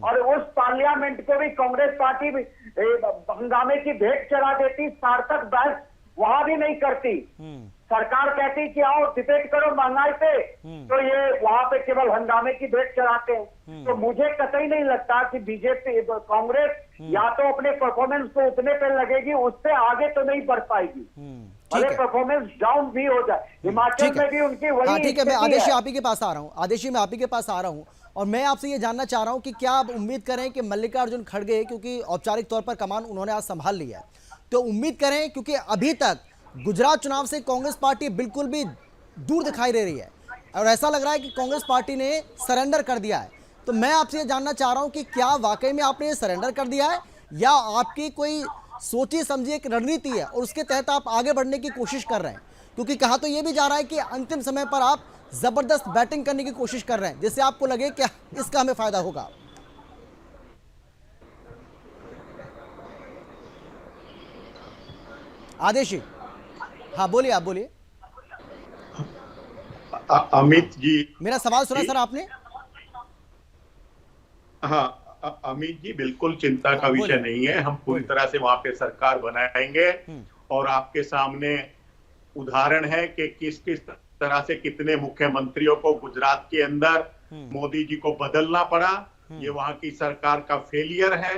और उस पार्लियामेंट को भी कांग्रेस पार्टी हंगामे की भेंट चढ़ा देती, सार्थक बहस वहां भी नहीं करती। सरकार कहती कि आओ डिबेट करो महंगाई पे, तो ये वहां पे केवल हंगामे की भेंट चढ़ाते हैं। तो मुझे कतई नहीं लगता कि बीजेपी कांग्रेस या तो अपने परफॉर्मेंस को उतने पे लगेगी, उससे आगे तो नहीं बढ़ पाएगी, भले परफॉर्मेंस डाउन भी हो जाए। हिमाचल में भी उनकी वही ठीक है, मैं आदेशी आप ही के पास आ रहा हूँ, आदेशी मैं आप ही के पास आ रहा हूँ, और मैं आपसे ये जानना चाह रहा हूँ कि क्या आप उम्मीद करें कि मल्लिकार्जुन खड़गे, क्योंकि औपचारिक तौर पर कमान उन्होंने आज संभाल लिया है, तो उम्मीद करें, क्योंकि अभी तक गुजरात चुनाव से कांग्रेस पार्टी बिल्कुल भी दूर दिखाई दे रही है और ऐसा लग रहा है कि कांग्रेस पार्टी ने सरेंडर कर दिया है, तो मैं आपसे ये जानना चाह रहा हूं कि क्या वाकई में आपने सरेंडर कर दिया है या आपकी कोई सोची समझी एक रणनीति है और उसके तहत आप आगे बढ़ने की कोशिश कर रहे हैं? क्योंकि कहा तो ये भी जा रहा है कि अंतिम समय पर आप जबरदस्त बैटिंग करने की कोशिश कर रहे हैं जिससे आपको लगे कि इसका हमें फायदा होगा। आदेशी, हाँ बोलिए, आप बोलिए। अमित जी, मेरा सवाल सुना सर आपने? हाँ अमित जी, बिल्कुल चिंता का विषय नहीं है, हम पूरी तरह से वहां पे सरकार बनाएंगे और आपके सामने उदाहरण है कि किस किस तरह से कितने मुख्यमंत्रियों को गुजरात के अंदर मोदी जी को बदलना पड़ा। ये वहां की सरकार का फेलियर है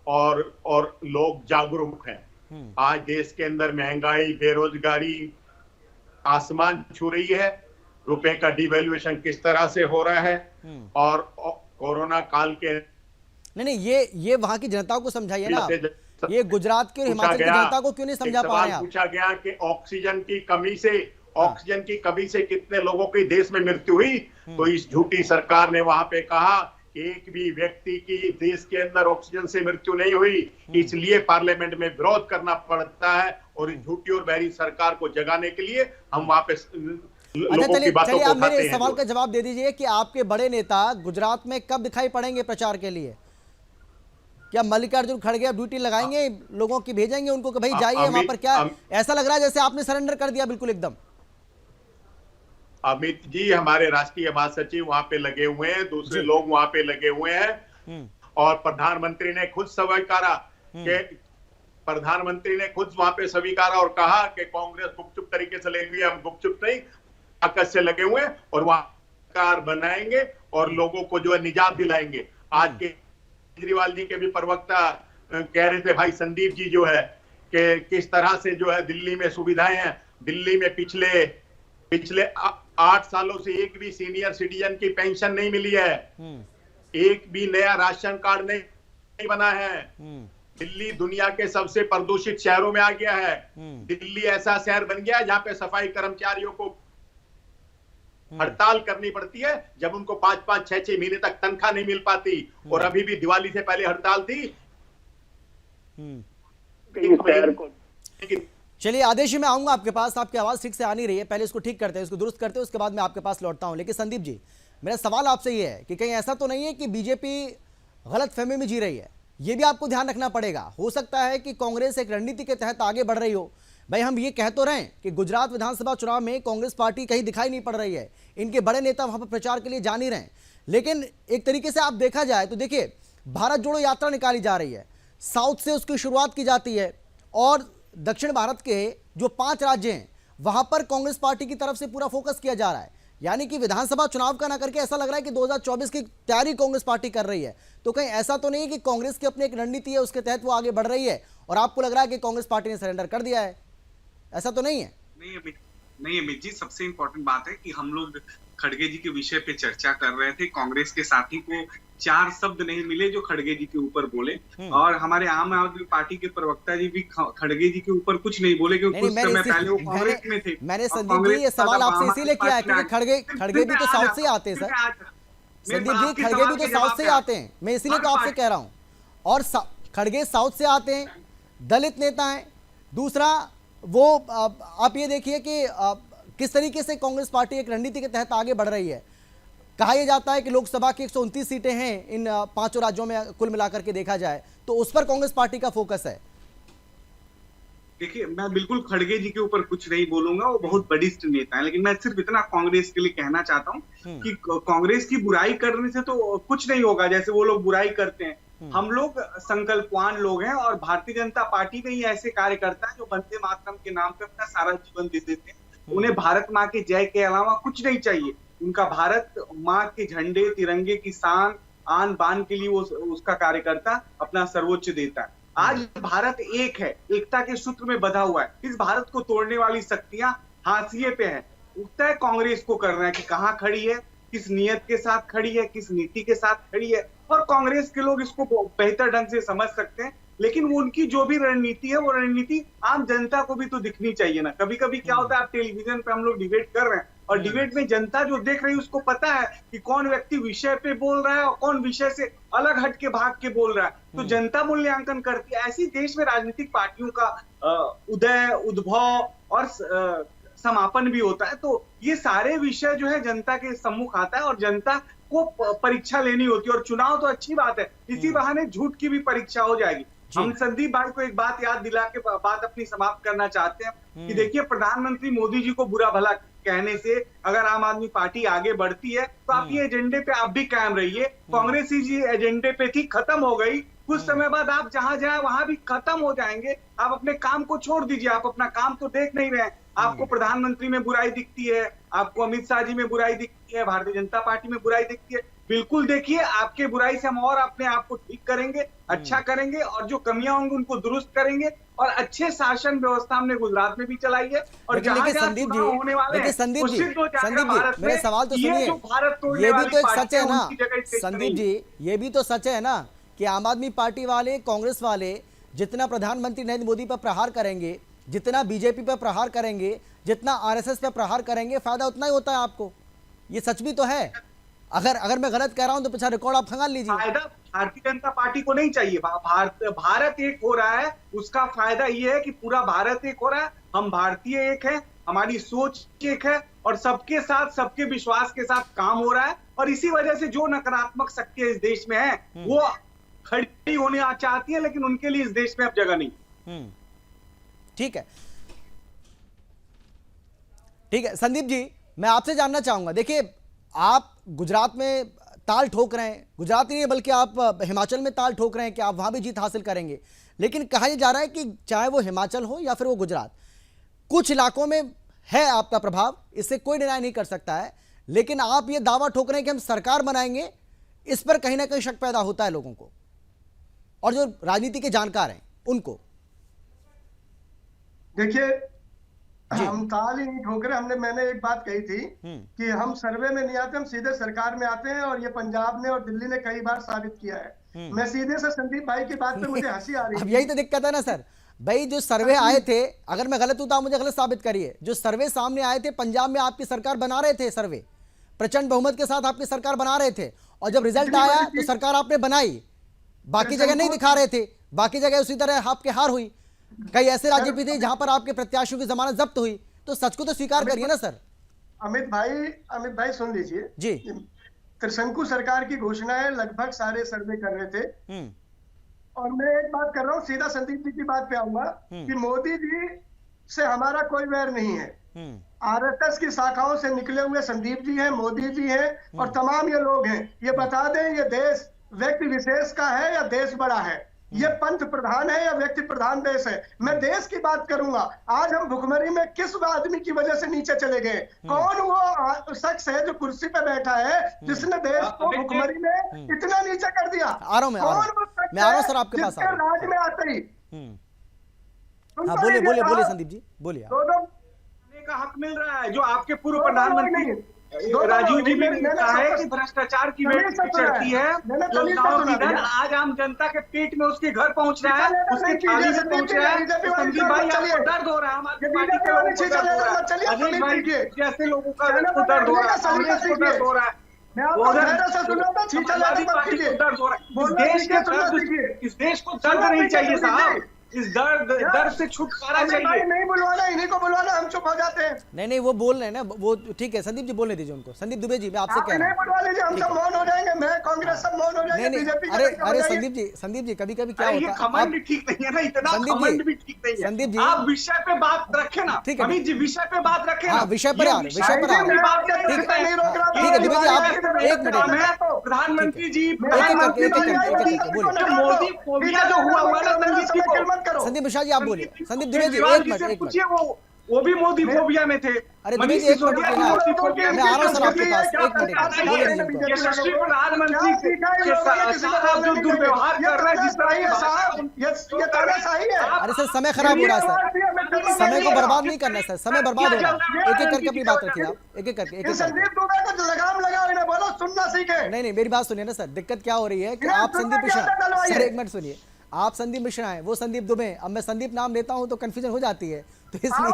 और लोग जागरूक हैं। आज देश के अंदर महंगाई, बेरोजगारी आसमान छू रही है, रुपए का डिवैल्यूएशन किस तरह से हो रहा है, और कोरोना काल के नहीं ये वहां की जनता को समझाइए ना, ये गुजरात की और हिमाचल की जनता को क्यों नहीं समझा पा रहे हैं? पूछा गया कि ऑक्सीजन की कमी से कितने लोगों की देश में मृत्यु हुई, तो इस झूठी सरकार ने वहां पे कहा एक भी व्यक्ति की देश के अंदर ऑक्सीजन से मृत्यु नहीं हुई, इसलिए पार्लियामेंट में विरोध करना पड़ता है। और इस झूठी और बहरी सरकार को जगाने के लिए हम वहां पे लोगों की बातों को आप मेरे सवाल का जवाब दे दीजिए कि आपके बड़े नेता गुजरात में कब दिखाई पड़ेंगे प्रचार के लिए? क्या मल्लिकार्जुन खड़गे ड्यूटी लगाएंगे, लोगों की भेजेंगे उनको कि भाई जाइए वहां पर? क्या ऐसा लग रहा है जैसे आपने सरेंडर कर दिया बिल्कुल एकदम? अमित जी, हमारे राष्ट्रीय महासचिव वहां पे लगे हुए हैं, दूसरे लोग वहां पे लगे हुए हैं और प्रधानमंत्री ने खुद स्वीकारा कि प्रधानमंत्री ने खुद वहां पे स्वीकारा और कहा कि कांग्रेस गुपचुप तरीके से लेंगे, हम गुपचुप नहीं, ताकत से लगे हुए हैं और वहां सरकार बनाएंगे और लोगों को जो है निजात दिलाएंगे। आज के केजरीवाल जी के भी प्रवक्ता कह रहे थे, भाई संदीप जी जो है, कि किस तरह से जो है दिल्ली में सुविधाएं हैं। दिल्ली में पिछले 8 सालों से एक भी सीनियर सिटीजन की पेंशन नहीं मिली है, एक भी नया राशन कार्ड नहीं बना है। दिल्ली दुनिया के सबसे प्रदूषित शहरों में आ गया है। दिल्ली ऐसा शहर बन गया है जहां पे सफाई कर्मचारियों को हड़ताल करनी पड़ती है, जब उनको 5-5, 6-6 महीने तक तनख्वाह नहीं मिल पाती। और अभी भी दिवाली से पहले हड़ताल थी। चलिए आदेश जी, मैं आऊंगा आपके पास। आपकी आवाज ठीक से आ नहीं रही है, पहले इसको ठीक करते हैं, इसको दुरुस्त करते हैं, उसके बाद मैं आपके पास लौटता हूं। लेकिन संदीप जी, मेरा सवाल आपसे ये है कि कहीं ऐसा तो नहीं है कि बीजेपी गलत फहमी में जी रही है? ये भी आपको ध्यान रखना पड़ेगा। हो सकता है कि कांग्रेस एक रणनीति के तहत आगे बढ़ रही हो। भाई हम ये कह तो रहे हैं कि गुजरात विधानसभा चुनाव में कांग्रेस पार्टी कहीं दिखाई नहीं पड़ रही है, इनके बड़े नेता वहां पर प्रचार के लिए जा नहीं रहे, लेकिन एक तरीके से आप देखा जाए तो देखिए, भारत जोड़ो यात्रा निकाली जा रही है, साउथ से उसकी शुरुआत की जाती है और दक्षिण भारत के जो 5 राज्य हैं वहां पर कांग्रेस पार्टी की तरफ से पूरा फोकस किया जा रहा है। यानी कि विधानसभा चुनाव का ना करके ऐसा लग रहा है कि 2024 की तैयारी कांग्रेस पार्टी कर रही है। तो कहीं ऐसा तो नहीं है कि कांग्रेस की अपनी एक रणनीति है, उसके तहत वो आगे बढ़ रही है और आपको लग रहा है कि कांग्रेस पार्टी ने सरेंडर कर दिया है? ऐसा तो नहीं है? नहीं अमित जी, सबसे इंपॉर्टेंट बात है कि हम लोग खड़गे जी के विषय पे चर्चा कर रहे थे। कांग्रेस के साथी को 4 शब्द नहीं मिले जो खड़गे जी के ऊपर बोले, और हमारे आम आदमी पार्टी के प्रवक्ता जी भी खड़गे जी के ऊपर कुछ नहीं बोले, क्योंकि कुछ समय पहले वो कांग्रेस में थे। मैंने संदीप जी ये सवाल आपसे इसीलिए किया है क्योंकि खड़गे भी तो साउथ से आते हैं सर। संदीप जी, खड़गे भी तो साउथ से आते हैं, मैं इसीलिए तो आपसे कह रहा हूं। और खड़गे साउथ से आते हैं, दलित नेता हैं। दूसरा वो आप ये देखिए कि किस तरीके से कांग्रेस पार्टी एक रणनीति के तहत आगे बढ़ रही है। कहा यह जाता है कि लोकसभा की 129 सीटें हैं इन 5 राज्यों में कुल मिलाकर के देखा जाए, तो उस पर कांग्रेस पार्टी का फोकस है। देखिए, मैं बिल्कुल खड़गे जी के ऊपर कुछ नहीं बोलूंगा, वो बहुत वरिष्ठ नेता है, लेकिन मैं सिर्फ इतना कांग्रेस के लिए कहना चाहता हूँ कि कांग्रेस की बुराई करने से तो कुछ नहीं होगा, जैसे वो लोग बुराई करते हैं। हम लोग संकल्पवान लोग हैं और भारतीय जनता पार्टी में ही ऐसे कार्यकर्ता हैं जो वंदे मातरम के नाम पे अपना सारा जीवन दे देते हैं। उन्हें भारत माँ के जय के अलावा कुछ नहीं चाहिए। उनका भारत माँ के झंडे, तिरंगे की शान, आन बान के लिए वो उसका कार्यकर्ता अपना सर्वोच्च देता है। आज भारत एक है, एकता के सूत्र में बंधा हुआ है। इस भारत को तोड़ने वाली शक्तियां हाशिए पे है। तय कांग्रेस को करना है कि कहाँ खड़ी है, किस नियत के साथ खड़ी है, किस नीति के साथ खड़ी है, और कांग्रेस के लोग इसको बेहतर ढंग से समझ सकते हैं। लेकिन उनकी जो भी रणनीति है, वो रणनीति आम जनता को भी तो दिखनी चाहिए ना। कभी कभी क्या होता है, आप टेलीविजन पे हम लोग डिबेट कर रहे हैं और डिबेट में जनता जो देख रही है उसको पता है कि कौन व्यक्ति विषय पे बोल रहा है और कौन विषय से अलग हट के भाग के बोल रहा है। तो जनता मूल्यांकन करती है। ऐसी देश में राजनीतिक पार्टियों का उदय, उद्भव और समापन भी होता है। तो ये सारे विषय जो है जनता के सम्मुख आता है और जनता को परीक्षा लेनी होती है। और चुनाव तो अच्छी बात है, इसी बहाने झूठ की भी परीक्षा हो जाएगी। हम संदीप भाई को एक बात याद दिला के बात अपनी समाप्त करना चाहते हैं कि देखिए, प्रधानमंत्री मोदी जी को बुरा भला कहने से अगर आम आदमी पार्टी आगे बढ़ती है तो आप ये एजेंडे पे आप भी कायम रहिए। कांग्रेस जी एजेंडे पे थी, खत्म हो गई। कुछ समय बाद आप जहां जाए वहां भी खत्म हो जाएंगे। आप अपने काम को छोड़ दीजिए, आप अपना काम तो देख नहीं रहे हैं। आपको प्रधानमंत्री में बुराई दिखती है, आपको अमित शाह जी में बुराई दिखती है, भारतीय जनता पार्टी में बुराई दिखती है। बिल्कुल देखिए, आपके बुराई से हम और अपने आप को ठीक करेंगे, अच्छा करेंगे, और जो कमियां होंगी उनको दुरुस्त करेंगे। और अच्छे शासन व्यवस्था हमने गुजरात में भी चलाई है। और जहां संदीप जी, होने वाले हैं, संदीप जी, मेरे सवाल तो सुनिए। ये भी तो एक सच है ना संदीप जी, ये भी तो सच है ना कि आम आदमी पार्टी वाले, कांग्रेस वाले जितना प्रधानमंत्री नरेंद्र मोदी पर प्रहार करेंगे, जितना बीजेपी पर प्रहार करेंगे, जितना आरएसएस पर प्रहार करेंगे, फायदा उतना ही होता है आपको। ये सच भी तो है। अगर मैं गलत कह रहा हूं तो पीछा रिकॉर्ड आप खंगाल लीजिए। फायदा भारतीय जनता पार्टी को नहीं चाहिए। भारत एक हो रहा है, उसका फायदा ये है कि पूरा भारत एक हो रहा है। हम भारतीय एक है, हमारी सोच एक है और सबके साथ, सबके विश्वास के साथ काम हो रहा है। और इसी वजह से जो नकारात्मक शक्तियां इस देश में है वो खड़ी होने चाहती है, लेकिन उनके लिए इस देश में अब जगह नहीं। ठीक है, ठीक है संदीप जी, मैं आपसे जानना चाहूंगा, देखिए आप गुजरात में ताल ठोक रहे हैं, गुजरात ही नहीं बल्कि आप हिमाचल में ताल ठोक रहे हैं कि आप वहां भी जीत हासिल करेंगे। लेकिन कहा यह जा रहा है कि चाहे वो हिमाचल हो या फिर वो गुजरात, कुछ इलाकों में है आपका प्रभाव, इससे कोई डिनाई नहीं कर सकता है। लेकिन आप ये दावा ठोक रहे हैं कि हम सरकार बनाएंगे, इस पर कहीं ना कहीं शक पैदा होता है लोगों को, और जो राजनीति के जानकार हैं उनको। देखिए, हम ताल ही नहीं ठोक रहे। मैंने एक बात कही थी कि हम सर्वे में नहीं आते, हम सीधे सरकार में आते हैं, और ये पंजाब ने और दिल्ली ने कई बार साबित किया है। मैं सीधे से संदीप भाई की बात पे मुझे हंसी आ रही है। अब यही तो दिक्कत है ना सर भाई, जो सर्वे आए थे, अगर मैं गलत हूं तो आप मुझे गलत साबित करिए, जो सर्वे सामने आए थे पंजाब में आपकी सरकार बना रहे थे, सर्वे प्रचंड बहुमत के साथ आपकी सरकार बना रहे थे, और जब रिजल्ट आया तो सरकार आपने बनाई, बाकी जगह नहीं दिखा रहे थे, बाकी जगह उसी तरह आपके हार हुई। कई ऐसे राज्य भी थे जहां पर आपके प्रत्याशियों की जमानत जब्त हुई, तो सच को तो स्वीकार करिए ना सर। अमित भाई सुन लीजिए जी। त्रिशंकु सरकार की घोषणा है, लगभग सारे सर्वे कर रहे थे, और मैं एक बात कर रहा हूँ, सीधा संदीप जी की बात पे आऊंगा कि मोदी जी से हमारा कोई वैर नहीं है। आरएसएस की शाखाओं से निकले हुए संदीप जी हैं, मोदी जी हैं, और तमाम ये लोग हैं। ये बता दें, ये देश व्यक्ति विशेष का है या देश बड़ा है, ये पंथ प्रधान है या व्यक्ति प्रधान देश है। मैं देश की बात करूंगा। आज हम भुखमरी में किस आदमी की वजह से नीचे चले गए? कौन वो शख्स है जो कुर्सी पे बैठा है जिसने देश को भुखमरी में इतना नीचे कर दिया? आ रहा हूं सर आपके पास। राज में आते ही बोलिए संदीप जी, बोलिए। का हक मिल रहा है, जो आपके पूर्व प्रधानमंत्री राजीव जी ने कहा है कि भ्रष्टाचार की वेट चढ़ती है, योजनाओं की धन आज आम जनता के पेट में उसके घर पहुंच रहा है, उसके थाली में पहुंच रहा है। संदीप भाई, आपको दर्द हो रहा है, हमारी पार्टी के लोगों को दर्द हो रहा है, अनिल भाई जैसे लोगों का दर्द हो रहा है, कांग्रेस को दर्द हो रहा है, समाजवादी पार्टी को दर्द हो रहा है। इस देश को दर्द नहीं चाहिए साहब, इस दर्द से छुटकारा चाहिए। नहीं बुलवाना, इन्हीं को बुलवाना, हम चुप हो जाते हैं। नहीं वो बोल रहे हैं ना, वो ठीक है। संदीप जी बोलने दीजिए उनको। संदीप दुबे जी, मैं आपसे कह रहा हूं, बुलवा लीजिए, हम सब मौन हो जाएंगे, मैं कांग्रेस सब मौन हो जाएंगे, बीजेपी। अरे संदीप जी कभी कभी क्या होता है, कमेंट भी ठीक नहीं है ना, इतना कमेंट भी ठीक नहीं है। संदीप जी, आप विषय पे बात रखें ना, अमित जी विषय पे बात रखें ना, विषय पर ठीक है दुबे जी, आप एक मिनट, प्रधानमंत्री जी, मोदी फोबिया जो हुआ ना संदीप जी को, संदीप मिश्रा जी आप बोलिए। संदीप दुबे जी एक मिनट, वो भी मोदी फोबिया में थे। अरे दुबे जी एक मिनट, मैं आ रहा हूं सर आपके पास, एक मिनट। यशस्वी प्रधानमंत्री के साथ आप जो दुर्व्यवहार कर रहे हैं, जिस तरह अरे सर समय खराब हो रहा है सर, समय को बर्बाद नहीं करना सर, समय बर्बाद हो रहा है। एक एक करके अपनी बात रखिए आप, एक एक करके लगाम लगाओ, इन्हें बोलो सुनना सीखे। नहीं मेरी बात सुनिए ना सर, दिक्कत क्या हो रही है कि आप संदीप मिश्रा, सर एक मिनट सुनिए, आप संदीप मिश्रा हैं, वो संदीप दुबे, अब मैं संदीप नाम लेता हूं तो कंफ्यूजन हो जाती है, तो इसलिए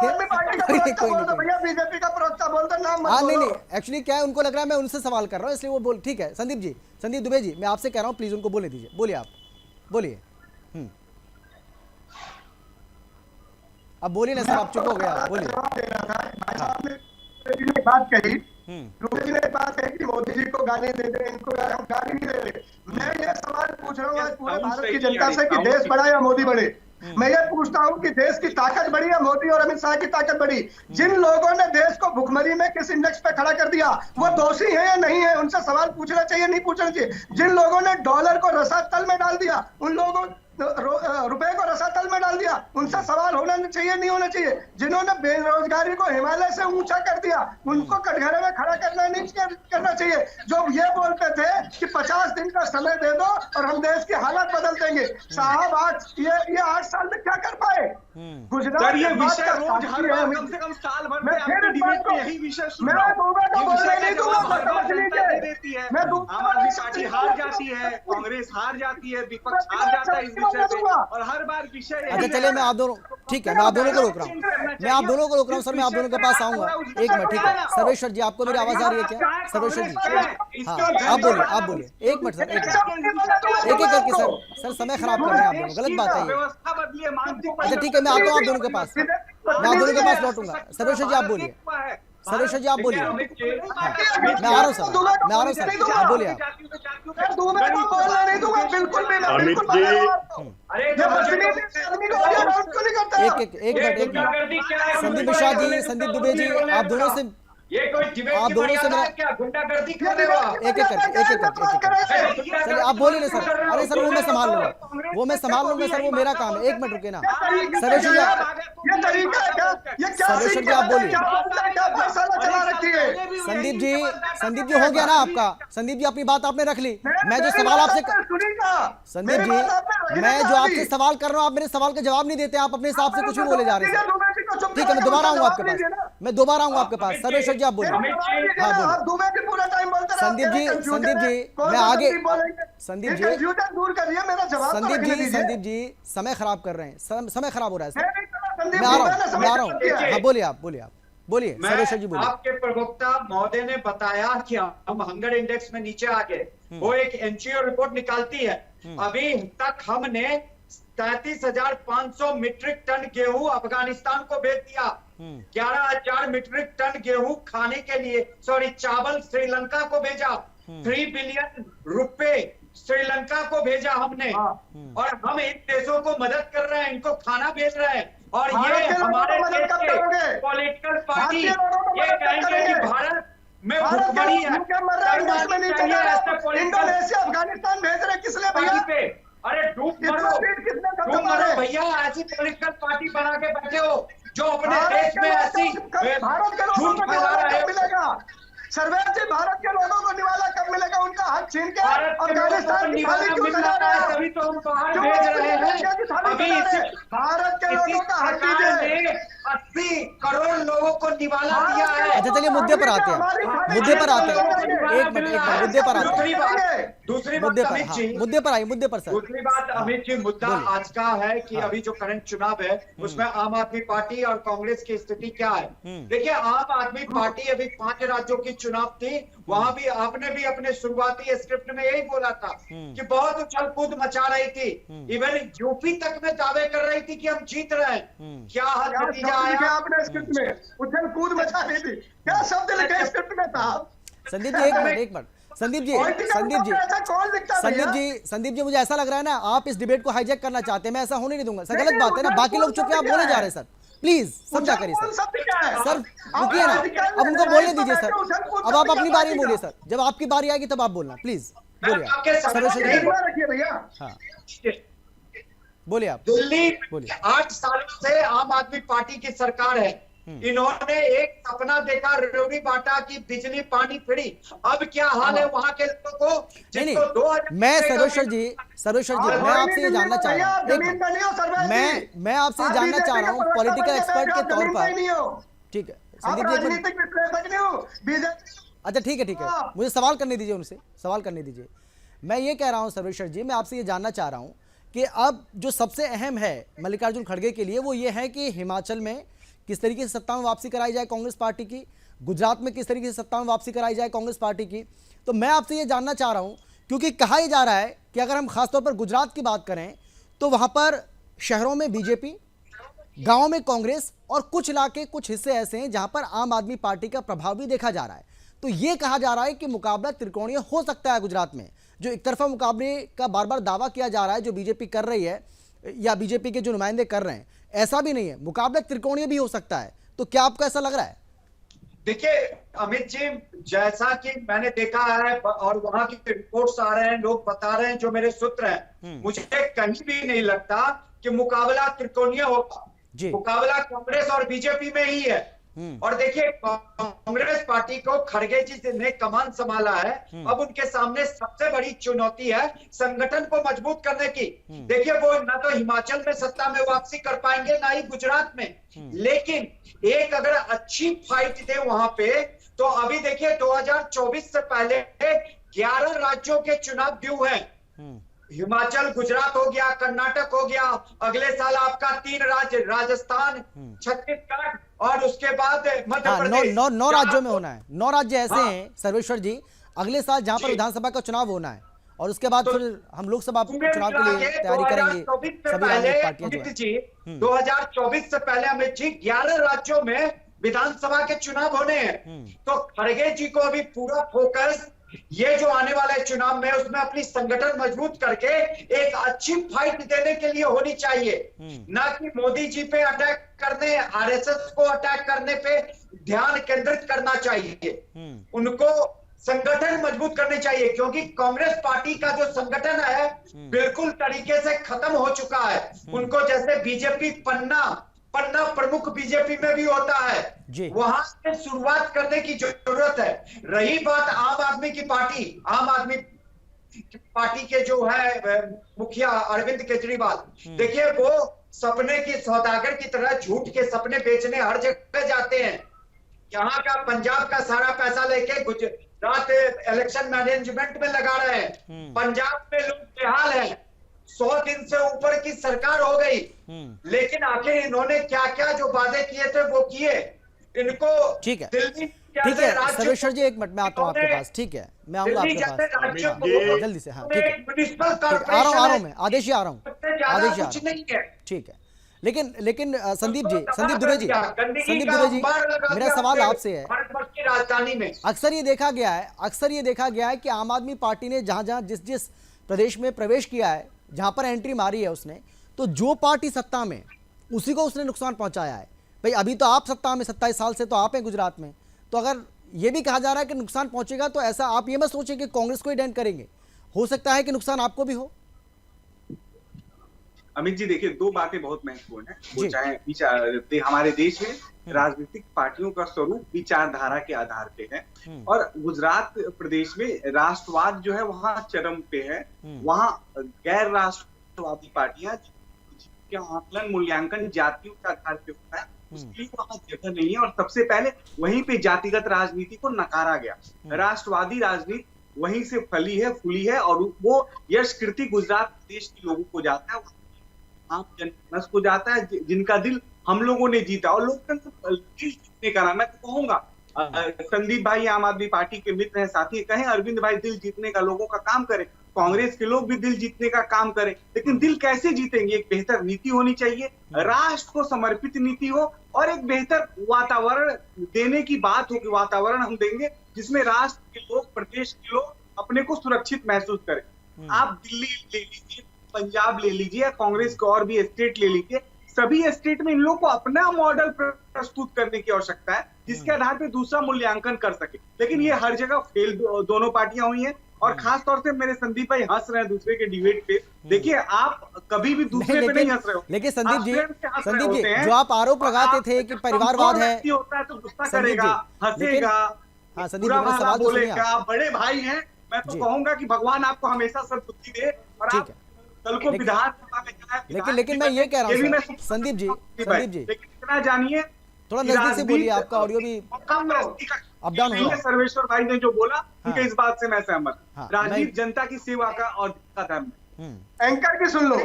बीजेपी का प्रवक्ता बोलते नाम मत बोलो। नहीं एक्चुअली क्या है, उनको लग रहा है मैं उनसे सवाल कर रहा हूं, इसलिए वो बोल, ठीक है संदीप जी, संदीप दुबे जी, मैं आपसे कह रहा हूं प्लीज उनको बोलने दीजिए, बोलिए आप, बोलिए। अब बोलिए ना सर, आप चुप हो गया, बोलिए। बात कही, जी ने बात कही कि मोदी जी को गाली दे दे, इनको हम गाली नहीं दे रहे। मैं ये सवाल पूछ रहा हूँ आज पूरे भारत की जनता से कि देश बड़ा या मोदी बड़े? मैं ये पूछता हूँ कि देश की ताकत बड़ी है मोदी और अमित शाह की ताकत बड़ी? जिन लोगों ने देश को भुखमरी में किस इंडेक्स पे खड़ा कर दिया, वो दोषी है या नहीं है? उनसे सवाल पूछना चाहिए, नहीं पूछना चाहिए? जिन लोगों ने डॉलर को रसातल में डाल दिया, उन लोगों रुपए को रसातल में डाल दिया, उनसे सवाल होना चाहिए, नहीं होना चाहिए? जिन्होंने बेरोजगारी को हिमालय से ऊंचा कर दिया, उनको कटघरे में खड़ा करना नहीं करना चाहिए? जो ये बोलते थे कि 50 दिन का समय दे दो और हम देश की हालत बदल देंगे, साहब आज ये 8 साल में क्या कर पाए? गुजरात ये विषय रोज हर बार कम से कम साल भर में आपके डिबेट में यही विषय सुन रहा हूं। आम आदमी पार्टी हार जाती है, कांग्रेस हार जाती है, विपक्ष हार जाता है इस विषय पे, और हर बार विषय। अच्छा चलिए, मैं आप दोनों, ठीक है मैं आप दोनों को रोक रहा हूँ, मैं आप दोनों को रोक रहा हूँ सर, मैं आप दोनों के पास आऊंगा, एक मिनट, ठीक है। सर्वेश्वर जी, आपको मेरी आवाज आ रही है क्या? सर्वेश्वर जी, हाँ आप बोलिए, एक मिनट सर, एक करके सर समय खराब कर रहे हैं आप दोनों, गलत बात है ये। अच्छा ठीक है, मैं आता हूँ आप दोनों के पास, मैं आप दोनों के पास लौटूंगा। सर्वेश्वर जी आप बोलिए, सर्वेश्वर जी आप बोलिए, मैं आ रहा हूँ सर, मैं आ रहा हूँ सर, आप बोलिए आप। एक मिनट, संदीप मिश्रा जी, संदीप दुबे जी, आप दोनों से ये कोई डिबेट आप की दोनों से मर्यादा है क्या? गुंडागर्दी कर रहे हो आप? एक एक सर आप बोलिए ना सर। अरे सर वो मैं संभाल लूंगा, वो मैं संभाल लूंगा सर, वो मेरा काम है। एक मिनट रुके ना सर्वेश्वर जी, ये तरीका है क्या? ये क्या सर्वेश्वर जी, आप बोलिए। चला रखी है? संदीप जी हो गया ना आपका? संदीप जी अपनी बात आपने रख ली। मैं जो सवाल आपसे संदीप जी, मैं जो आपसे सवाल कर रहा हूँ, आप मेरे सवाल का जवाब नहीं देते, आप अपने हिसाब से कुछ भी बोले जा रहे हैं। ठीक है, मैं दोबारा आऊंगा आपके पास, मैं दोबारा आऊंगा आपके पास। सर्वेश्वर जी आप बोलिए। हाँ बोलिए। संदीप जी मैं आगे, संदीप जी समय खराब कर रहे हैं, समय खराब हो रहा है सर। मैं आ रहा हूँ। हाँ बोलिए, आप बोलिए सर्वेश्वर जी बोलिए। आपके प्रवक्ता महोदय ने बताया कि हम हंगर इंडेक्स में नीचे आ गए। वो एक एनजीओ रिपोर्ट निकालती है, अभी तक हमने 33,500 मीट्रिक टन गेहूं अफगानिस्तान को भेज दिया। 11,000 मीट्रिक टन गेहूं खाने के लिए, चावल श्रीलंका को भेजा। 3 बिलियन रुपए श्रीलंका को भेजा हमने। और हम इन देशों को मदद कर रहे हैं, इनको खाना भेज रहे हैं। और ये हमारे देश के पॉलिटिकल पार्टी ये कहेंगे कि भारत में भुखमरी है। इंडोनेशिया अफगानिस्तान भेज रहे किस लिए भैया? अरे डूब मरो भैया, ऐसी पॉलिटिकल पार्टी बना के बैठे हो जो अपने देश में ऐसी झूठ फैला रहे हो। सर्वेश जी, भारत के लोगों को निवाला कब मिलेगा? उनका हक छीन के अफगानिस्तान निवाला मिल रहा है, तभी तो हम बाहर भेज रहे हैं। अभी भारत के लोगों का हक दीजिए। 80 करोड़ लोगों को निवाला दिया है। अच्छा चलिए मुद्दे पर आते हैं, मुद्दे पर आते हैं। एक मिनट मुद्दे पर आते हैं। दूसरी बात अमित जी, मुद्दे पर आइए, मुद्दे पर सर। दूसरी बात अमित जी, मुद्दा आज का है कि अभी जो करंट चुनाव है उसमें आम आदमी पार्टी और कांग्रेस की स्थिति क्या है। देखिए, आम आदमी पार्टी अभी 5 राज्यों की चुनाव थी, वहां भी आपने भी अपने शुरुआती स्क्रिप्ट में यही बोला था कि बहुत उछल कूद मचा रही थी। इवन यूपी तक में दावे कर रही थी कि हम जीत रहे हैं। क्या नतीजा आया? आपने स्क्रिप्ट में उछल कूद मचा रही थी, क्या शब्द लिखे स्क्रिप्ट में था? संदीप जी एक मिनट संदीप जी मुझे ऐसा लग रहा है ना आप इस डिबेट को हाईजैक करना चाहते हैं। मैं ऐसा होने नहीं दूंगा सर, गलत बात है ना। बाकी लोग चुप हैं, आप बोले जा रहे हैं सर, प्लीज समझा करिए सर रुकिए ना, अब उनको बोलने दीजिए सर। अब आप अपनी बारी में बोलिए सर, जब आपकी बारी आएगी तब आप बोलना, प्लीज बोलिए। हाँ बोलिए आप। दिल्ली बोलिए। 8 सालों से आम आदमी पार्टी की सरकार है। इन्होंने एक सपना देखा, रेवड़ी बांटा की बिजली पानी फ्री। अब क्या हाल है वहां के लोगों को? नहीं, मैं सर्वेश्वर जी मैं आपसे ये जानना चाह रहा हूँ, मैं आपसे ये जानना चाह रहा हूँ पॉलिटिकल एक्सपर्ट के तौर पर। ठीक है संदीप जी, अच्छा ठीक है, मुझे सवाल करने दीजिए, उनसे सवाल करने दीजिए। मैं ये कह रहा हूँ सर्वेश्वर जी, मैं आपसे ये जानना चाह रहा हूँ कि अब जो सबसे अहम है मल्लिकार्जुन खड़गे के लिए वो ये है कि हिमाचल में किस तरीके से सत्ता में वापसी कराई जाए कांग्रेस पार्टी की, गुजरात में किस तरीके से सत्ता में वापसी कराई जाए कांग्रेस पार्टी की। तो मैं आपसे ये जानना चाह रहा हूं, क्योंकि कहा ही जा रहा है कि अगर हम खासतौर पर गुजरात की बात करें तो वहां पर शहरों में बीजेपी, गांवों में कांग्रेस और कुछ इलाके, कुछ हिस्से ऐसे हैं जहां पर आम आदमी पार्टी का प्रभाव भी देखा जा रहा है। तो ये कहा जा रहा है कि मुकाबला त्रिकोणीय हो सकता है गुजरात में। जो एक तरफा मुकाबले का बार बार दावा किया जा रहा है जो बीजेपी कर रही है या बीजेपी के जो नुमाइंदे कर रहे हैं, ऐसा भी नहीं है, मुकाबला त्रिकोणीय भी हो सकता है। तो क्या आपको ऐसा लग रहा है? देखिए अमित जी, जैसा कि मैंने देखा है और वहां की रिपोर्ट्स आ रहे हैं, लोग बता रहे हैं, जो मेरे सूत्र हैं, मुझे कहीं भी नहीं लगता कि मुकाबला त्रिकोणीय होगा। मुकाबला कांग्रेस और बीजेपी में ही है। और देखिए, कांग्रेस पार्टी को खड़गे जी ने कमान संभाला है। अब उनके सामने सबसे बड़ी चुनौती है संगठन को मजबूत करने की। देखिए, वो ना तो हिमाचल में सत्ता में वापसी कर पाएंगे, ना ही गुजरात में, लेकिन एक अगर अच्छी फाइट दे वहां पे, तो अभी देखिए 2024 से पहले 11 राज्यों के चुनाव ड्यू हैं। हिमाचल, गुजरात हो गया, कर्नाटक हो गया, अगले साल आपका 3 राज्य, राजस्थान, छत्तीसगढ़ और उसके बाद मध्य प्रदेश। 9 राज्यों में होना है। 9 राज्य ऐसे हैं सर्वेश्वर जी अगले साल जहां पर विधानसभा का चुनाव होना है, और उसके बाद फिर हम लोकसभा चुनाव के लिए तैयारी करेंगे सभी राजनीतिक पार्टियां जो 2024 से पहले अमित जी 11 राज्यों में विधानसभा के चुनाव होने हैं। तो खड़गे जी को अभी पूरा फोकस ये जो आने वाले चुनाव में उसमें अपनी संगठन मजबूत करके एक अच्छी फाइट देने के लिए होनी चाहिए, ना कि मोदी जी पे अटैक करने, आरएसएस को अटैक करने पे ध्यान केंद्रित करना चाहिए। उनको संगठन मजबूत करने चाहिए, क्योंकि कांग्रेस पार्टी का जो संगठन है बिल्कुल तरीके से खत्म हो चुका है। उनको जैसे बीजेपी पन्ना प्रमुख बीजेपी में भी होता है, वहां से शुरुआत करने की जरूरत है। रही बात आम आदमी की पार्टी के जो है मुखिया अरविंद केजरीवाल, देखिए वो सपने की सौदागर की तरह झूठ के सपने बेचने हर जगह जाते हैं। यहाँ का पंजाब का सारा पैसा लेके गुजरात इलेक्शन मैनेजमेंट में लगा रहे हैं। पंजाब में लोग बेहाल हैं, 100 दिन से ऊपर की सरकार हो गई, लेकिन आखिर इन्होंने क्या क्या जो वादे किए थे वो किए। इनको ठीक है, दिल्ली ठीक है सर्वेश्वर जी, 1 मिनट में आता हूँ आपके पास। ठीक है, मैं आऊंगा आपके पास जल्दी से। हाँ ठीक है, आ रहा हूँ मैं, आदेश जी आ रहा हूँ। ठीक है, लेकिन संदीप दुबे जी, मेरा सवाल आपसे है। राजधानी में अक्सर ये देखा गया है कि आम आदमी पार्टी ने जहां जिस प्रदेश में प्रवेश किया है, जहां पर एंट्री मारी है उसने, तो जो पार्टी सत्ता में उसी को उसने नुकसान पहुंचाया है। भाई अभी तो आप सत्ता में 27 साल से तो आप हैं गुजरात में, तो अगर ये भी कहा जा रहा है कि नुकसान पहुंचेगा, तो ऐसा आप ये मत सोचिए कि कांग्रेस को ही डेंट करेंगे, हो सकता है कि नुकसान आपको भी हो। अमित जी देखिए, 2 बातें बहुत महत्वपूर्ण है। वो चाहे हमारे देश में राजनीतिक पार्टियों का स्वरूप विचारधारा के आधार पे है, और गुजरात प्रदेश में राष्ट्रवाद जो है वहाँ चरम पे है। वहाँ गैर राष्ट्रवादी पार्टियां जिनका आकलन मूल्यांकन जातियों के आधार पे होता है, उसके लिए वहाँ जगह नहीं है। और सबसे पहले वहीं पे जातिगत राजनीति को नकारा गया। राष्ट्रवादी राजनीति वहीं से फली है, और वो यश कीर्ति गुजरात प्रदेश के लोगों को जाता है, आम जनमानस को जाता है, जिनका दिल हम लोगों ने जीता। और लोकतंत्र जीतने का नाम, मैं तो कहूंगा संदीप भाई आम आदमी पार्टी के मित्र हैं, साथी कहें, अरविंद भाई दिल जीतने का लोगों का काम करें, कांग्रेस के लोग भी दिल जीतने का काम करें। लेकिन दिल कैसे जीतेंगे? एक बेहतर नीति होनी चाहिए, राष्ट्र को समर्पित नीति हो, और एक बेहतर वातावरण देने की बात हो कि वातावरण हम देंगे जिसमें राष्ट्र के लोग, प्रदेश के लोग अपने को सुरक्षित महसूस करें। आप दिल्ली ले लीजिए, पंजाब ले लीजिए, कांग्रेस के और भी स्टेट ले लीजिए, सभी स्टेट में इन लोगों को अपना मॉडल प्रस्तुत करने की आवश्यकता है, जिसके आधार पे दूसरा मूल्यांकन कर सके। लेकिन ये हर जगह फेल दोनों पार्टियां हुई हैं, और खास तौर से मेरे संदीप भाई हंस रहे हैं दूसरे के डिबेट पे। देखिए, आप कभी भी दूसरे पे नहीं हंस रहे हो। लेकिन संदीप जी जो आप आरोप लगाते थे कि परिवारवाद है, होता है तो गुस्सा करेगा, हंसेगा, सवाल बोलेगा, बड़े भाई हैं। मैं तो कहूंगा कि भगवान आपको हमेशा सद्बुद्धि दे, और आप कल को विधानसभा में लेकिन मैं ये कह रहा हूँ संदीप जी इतना जानिए, थोड़ा नजदीक से बोलिए, आपका ऑडियो भी अप डाउन हो रहा है। सर्वेश्वर भाई ने जो बोला, उनके इस बात से मैं सहमत। राजनीति जनता की सेवा का और धर्म है। एंकर की सुन लो।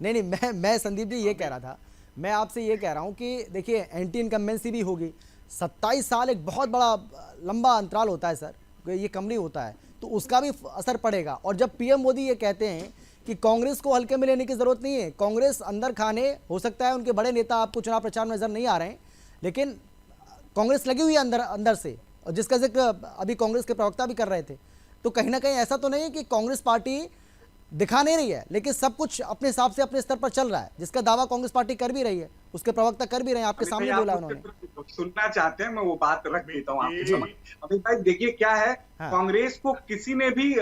नहीं, मैं संदीप जी ये कह रहा था, मैं आपसे ये कह रहा हूँ कि देखिए एंटी इनकम्बेंसी भी होगी, 27 साल एक बहुत बड़ा लंबा अंतराल होता है सर, ये कम नहीं होता है, तो उसका भी असर पड़ेगा। और जब पीएम मोदी ये कहते हैं कि कांग्रेस को हल्के में लेने की जरूरत नहीं है, कांग्रेस अंदर खाने, हो सकता है उनके बड़े नेता आपको चुनाव प्रचार में नजर नहीं आ रहे हैं, लेकिन कांग्रेस लगी हुई है अंदर से, और जिसका जिक्र अभी कांग्रेस के प्रवक्ता भी कर रहे थे। तो कहीं ना कहीं ऐसा तो नहीं है कि कांग्रेस पार्टी दिखा नहीं रही है, लेकिन सब कुछ अपने हिसाब से अपने स्तर पर चल रहा है, जिसका दावा कांग्रेस पार्टी कर भी रही है, उसके प्रवक्ता कर भी रहे हैं, आपके सामने बोला उन्होंने। सुनना चाहते हैं, मैं वो बात रख देता हूँ आपके समझ। अभी भाई देखिए क्या है, कांग्रेस को किसी ने भी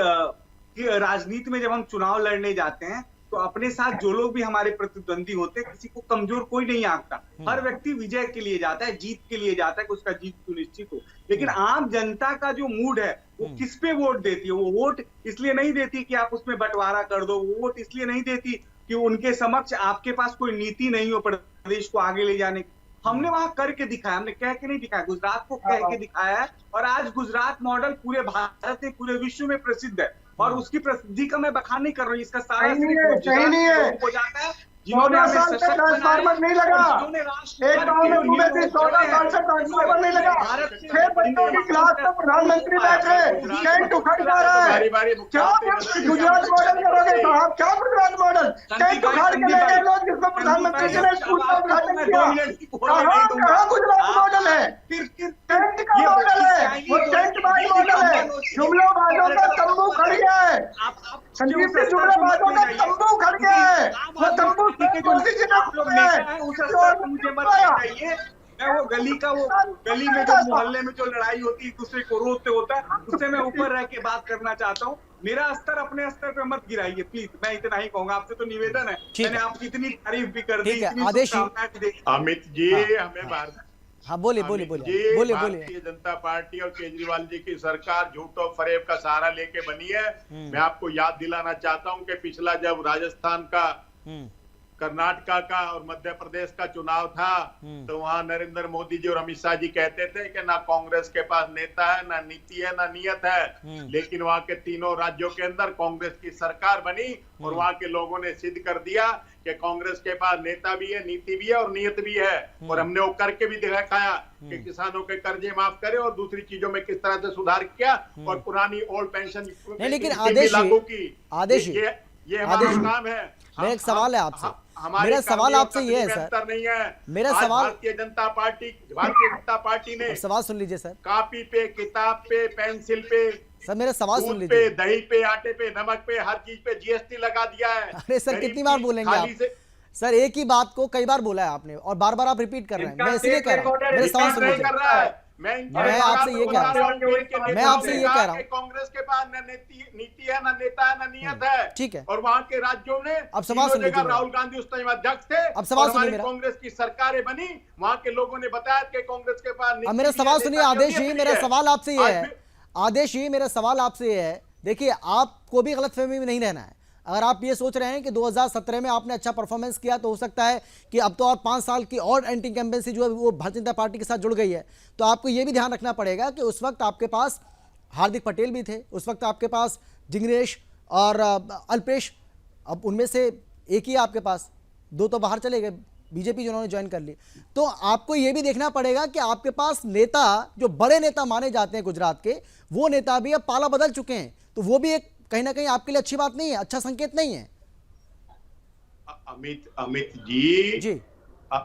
राजनीति में जब हम चुनाव लड़ने जाते हैं, तो अपने साथ जो लोग भी हमारे प्रतिद्वंदी होते हैं, किसी को कमजोर कोई नहीं आंकता। हर व्यक्ति विजय के लिए जाता है, जीत के लिए जाता है कि उसका जीत सुनिश्चित हो। लेकिन आम जनता का जो मूड है, वो किस पे वोट देती है? वो वोट इसलिए नहीं देती कि आप उसमें बंटवारा कर दो, वो वोट इसलिए नहीं देती कि उनके समक्ष आपके पास कोई नीति नहीं हो प्रदेश को आगे ले जाने की। हमने वहां करके दिखाया, हमने कह के नहीं दिखाया, गुजरात को कह के दिखाया है। और आज गुजरात मॉडल पूरे भारत में, पूरे विश्व में प्रसिद्ध है, और उसकी प्रसिद्धि का मैं बखान नहीं कर रहा हूँ। इसका सारा सही नहीं है हो जाता है। 14 साल से ट्रांसफार्मर नहीं लगा, एक गांव में घूमे थे, 14 साल से ट्रांसफार्मर नहीं लगा, 6 बच्चों की क्लास में प्रधानमंत्री बैठ रहे, टेंट उखड़ जा रहा है। क्या गुजरात मॉडल करोगे साहब? क्या गुजरात मॉडल? टेंट उखाड़ के ले गए लोग, जिसको प्रधानमंत्री जी ने स्कूल का उद्घाटन किया। कहाँ गुजरात मॉडल है? टेंट का मॉडल है, वो टेंट बाई मॉडल है। जुमलाबाजों का तंबू खड़ गया है, संदीप जी, जुमलाबाजों का तंबू खड़ गया है। वो तंबू मोदी जी ने वो गली में जो मोहल्ले में जो लड़ाई होती है, एक दूसरे को रोकते होता है, उससे मैं ऊपर रह के बात करना चाहता हूँ। मेरा स्तर अपने स्तर पे मत गिराइए प्लीज, मैं इतना ही कहूंगा। आपसे तो निवेदन है, मैंने आपकी इतनी तारीफ भी कर दी, इतनी शुभकामनाएं भी दी। अमित जी, हमें बोलिए भारतीय जनता पार्टी और केजरीवाल जी की सरकार झूठ और फरेब का सहारा लेके बनी है। मैं आपको याद दिलाना चाहता हूं कि पिछला जब राजस्थान का, कर्नाटका का और मध्य प्रदेश का चुनाव था, तो वहां नरेंद्र मोदी जी और अमित शाह जी कहते थे कि ना कांग्रेस के पास नेता है, ना नीति है, ना नियत है। लेकिन वहां के तीनों राज्यों के अंदर कांग्रेस की सरकार बनी और वहां के लोगों ने सिद्ध कर दिया कि कांग्रेस के पास नेता भी है, नीति भी है और नियत भी है। और हमने वो करके भी दिखाया कि किसानों के कर्जे माफ करे और दूसरी चीजों में किस तरह से सुधार किया और पुरानी ओल्ड पेंशन लागू की। ये हमारा काम है। मेरा एक सवाल है आपसे, मेरा सवाल आपसे ये है सर, नहीं है मेरा सवाल, भारतीय जनता पार्टी ने सवाल सुन लीजिए सर, कॉपी पे, किताब पे, पेंसिल पे, सर मेरा सवाल सुन पे, लीजिए, दही पे, आटे पे, नमक पे, हर चीज पे जीएसटी लगा दिया है। अरे सर कितनी बार बोलेंगे आप? सर एक ही बात को कई बार बोला है आपने और बार बार आप रिपीट कर रहे हैं। मैं इसलिए कह रहा हूँ, मेरे सवाल सुन लीजिए। मैं आपसे ये कह रहा हूँ, कांग्रेस के पास न नीति है, न नेता है, न नियत है। ठीक है। और वहाँ के राज्यों ने, अब सवाल सुन लीजिए, राहुल गांधी उस टाइम अध्यक्ष थे, अब सवाल सुनिए, कांग्रेस की सरकारें बनी, वहाँ के लोगों ने बताया कि कांग्रेस के पास। अब मेरा सवाल सुनिए आदेश जी, मेरा सवाल आपसे ये है, आदेश जी मेरा सवाल आपसे ये है, देखिए आपको भी गलतफहमी में नहीं रहना है। अगर आप ये सोच रहे हैं कि 2017 में आपने अच्छा परफॉर्मेंस किया तो हो सकता है कि अब तो और 5 साल की और एंटी कैंपेन्सी जो है वो भारतीय जनता पार्टी के साथ जुड़ गई है, तो आपको ये भी ध्यान रखना पड़ेगा कि उस वक्त आपके पास हार्दिक पटेल भी थे, उस वक्त आपके पास जिग्नेश और अल्पेश, अब उनमें से एक ही आपके पास, 2 तो बाहर चले गए, बीजेपी जिन्होंने ज्वाइन कर ली। तो आपको ये भी देखना पड़ेगा कि आपके पास नेता, जो बड़े नेता माने जाते हैं गुजरात के, वो नेता भी अब पाला बदल चुके हैं, तो वो भी एक कहीं ना कहीं आपके लिए अच्छी बात नहीं है, अच्छा संकेत नहीं है।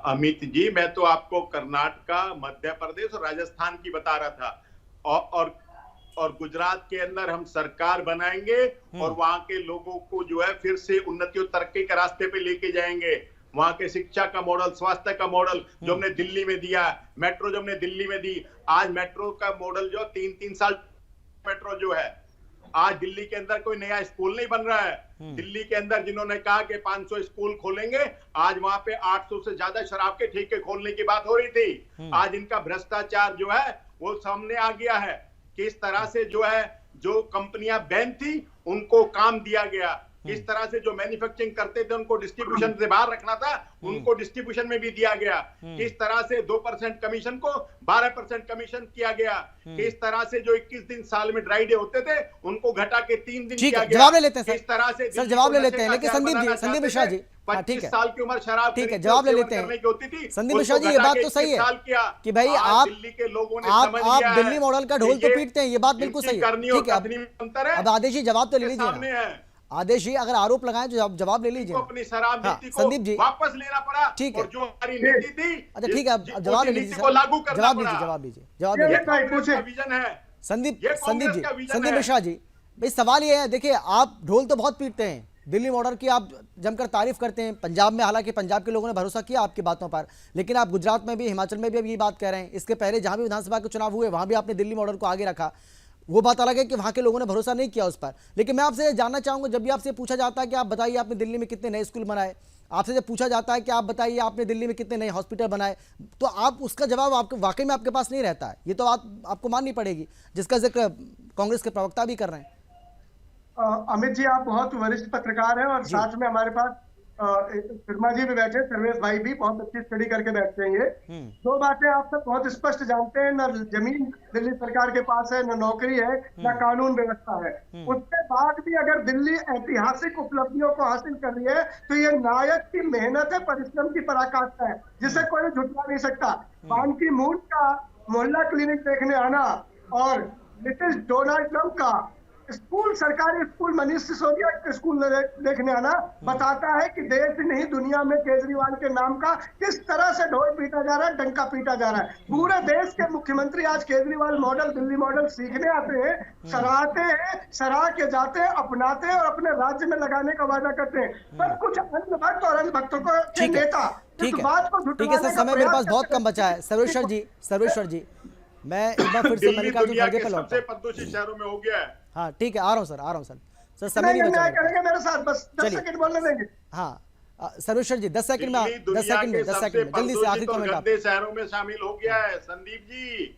अमित जी, मैं तो आपको कर्नाटका, मध्य प्रदेश और राजस्थान की बता रहा था, और गुजरात के अंदर हम सरकार बनाएंगे और वहां के लोगों को जो है फिर से उन्नति और तरक्की के रास्ते पे लेके जाएंगे। वहां के शिक्षा का मॉडल, स्वास्थ्य का मॉडल जो हमने दिल्ली में दिया, मेट्रो जो हमने दिल्ली में दी, आज मेट्रो का मॉडल जो 3-3 साल मेट्रो जो है, आज दिल्ली के अंदर कोई नया स्कूल नहीं बन रहा है। दिल्ली के अंदर जिन्होंने कहा कि 500 स्कूल खोलेंगे, आज वहां पे 800 से ज्यादा शराब के ठेके खोलने की बात हो रही थी। आज इनका भ्रष्टाचार जो है वो सामने आ गया है। किस तरह से जो है, जो कंपनियां बैन थी उनको काम दिया गया, किस तरह से जो मैन्युफैक्चरिंग करते थे उनको डिस्ट्रीब्यूशन से बाहर रखना था, उनको डिस्ट्रीब्यूशन में भी दिया गया। किस तरह से 2% कमीशन को 12% कमीशन किया गया, किस तरह से जो 21 दिन साल में ड्राई डे होते थे उनको घटा के 3 दिन किया गया। जवाब ले लेते हैं किस तरह से सर, जवाब ले लेते हैं, लेकिन संदीप मिश्रा जी, 25 साल की उम्र शराब, ठीक है, जवाब ले लेते हैं। संदीप मिश्रा जी, ये बात तो सही है कि भाई आप दिल्ली के लोगों ने समझ लिया आप दिल्ली मॉडल का ढोल तो पीटते हैं, ये बात बिल्कुल सही है। ठीक है, अब आदेश जी जवाब तो ले लीजिए। आदेश जी अगर आरोप लगाएं तो जवाब ले लीजिए। अपनी शराब नीति को संदीप जी वापस लेना पड़ा, ठीक है, और जो हमारी नीति थी, अच्छा ठीक है, अब जवाब ले लीजिए, जवाब लीजिए विजन है। संदीप मिश्रा जी, भाई सवाल ये है, देखिए आप ढोल तो बहुत पीटते हैं, दिल्ली मॉडल की आप जमकर तारीफ करते हैं, पंजाब में हालांकि पंजाब के लोगों ने भरोसा किया आपकी बातों पर, लेकिन आप गुजरात में भी, हिमाचल में भी अब ये बात कह रहे हैं। इसके पहले जहां भी विधानसभा के चुनाव हुए वहां भी आपने दिल्ली मॉडल को आगे रखा। वो बात अलग है कि वहां के लोगों ने भरोसा नहीं किया उस पर, लेकिन मैं आपसे जानना चाहूंगा, जब भी आपसे पूछा जाता है कि आप बताइए आपने दिल्ली में कितने नए स्कूल बनाए, आपसे जब पूछा जाता है कि आप बताइए आपने दिल्ली में कितने नए हॉस्पिटल बनाए, तो आप उसका जवाब आपके वाकई में आपके पास नहीं रहता है। ये तो आपको माननी पड़ेगी, जिसका जिक्र कांग्रेस के प्रवक्ता भी कर रहे हैं। अमित जी, आप बहुत वरिष्ठ पत्रकार हैं और साथ में हमारे पास शर्मा जी भी बैठे, सर्वेश भाई भी बहुत अच्छी स्टडी करके बैठते हैं। ये 2 बातें आप सब बहुत स्पष्ट जानते हैं, न जमीन दिल्ली सरकार के पास है, न नौकरी है, न कानून व्यवस्था है। उसके बाद भी अगर दिल्ली ऐतिहासिक उपलब्धियों को हासिल कर रही है तो ये नायक की मेहनत है, परिश्रम की पराकाष्ठा है, जिसे कोई झुठला नहीं सकता। पान की मून का मोहल्ला क्लिनिक देखने आना और मिसेस डोनाल्ड ट्रंप का स्कूल, सरकारी स्कूल, मनीष सिसोदिया के स्कूल देखने आना बताता है कि देश नहीं दुनिया में केजरीवाल के नाम का किस तरह से ढोल पीटा जा रहा है, डंका पीटा जा रहा है। पूरे देश के मुख्यमंत्री आज केजरीवाल मॉडल, दिल्ली मॉडल सीखने आते हैं, सराहते हैं, सराह के जाते हैं, अपनाते हैं और अपने राज्य में लगाने का वादा करते हैं। पर कुछ अंधभक्त और अंधभक्तों को के नेता ठीक इस बात को है झुठलाने सर, का समय मेरे प्रयास पास बहुत करते कम बचा है। सर्वेश्वर जी मैं एक बार फिर से दिल्ली मल्लिकार्जुन दुनिया खड़गे के पे लौटता सबसे हूं। प्रदूषित शहरों में हो गया है। हाँ ठीक है, आ रहा हूं सर समय नहीं, नहीं बचा न्याय मेरे पास। करेंगे मेरे साथ, बस 10 चलिए। सेकंड बोलने देंगे। हाँ सर्वेश्वर जी 10 सेकंड में, दिल्ली 10 दुनिया सेकंड के में, 10 सबसे सेकंड में जल्दी से आखिरी प्रदूषित और कमेंट आप। गंदे शहरों में शामिल हो गया है। संदीप जी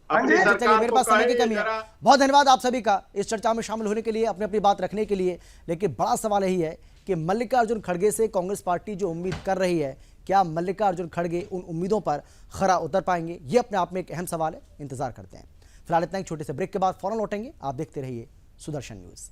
हाँ जी, अपनी चलिए सरकार मेरे को पास समय की कहे कमी है। जरा। बहुत धन्यवाद आप सभी का इस चर्चा में शामिल होने के लिए, अपनी अपनी बात रखने के लिए। लेकिन बड़ा सवाल यही है कि मल्लिकार्जुन खड़गे से कांग्रेस पार्टी जो उम्मीद कर रही है, क्या मल्लिकार्जुन खड़गे उन उम्मीदों पर खरा उतर पाएंगे? ये अपने आप में एक अहम सवाल है, इंतजार करते हैं। फिलहाल इतना ही छोटे से ब्रेक के बाद फौरन लौटेंगे। आप देखते रहिए सुदर्शन न्यूज।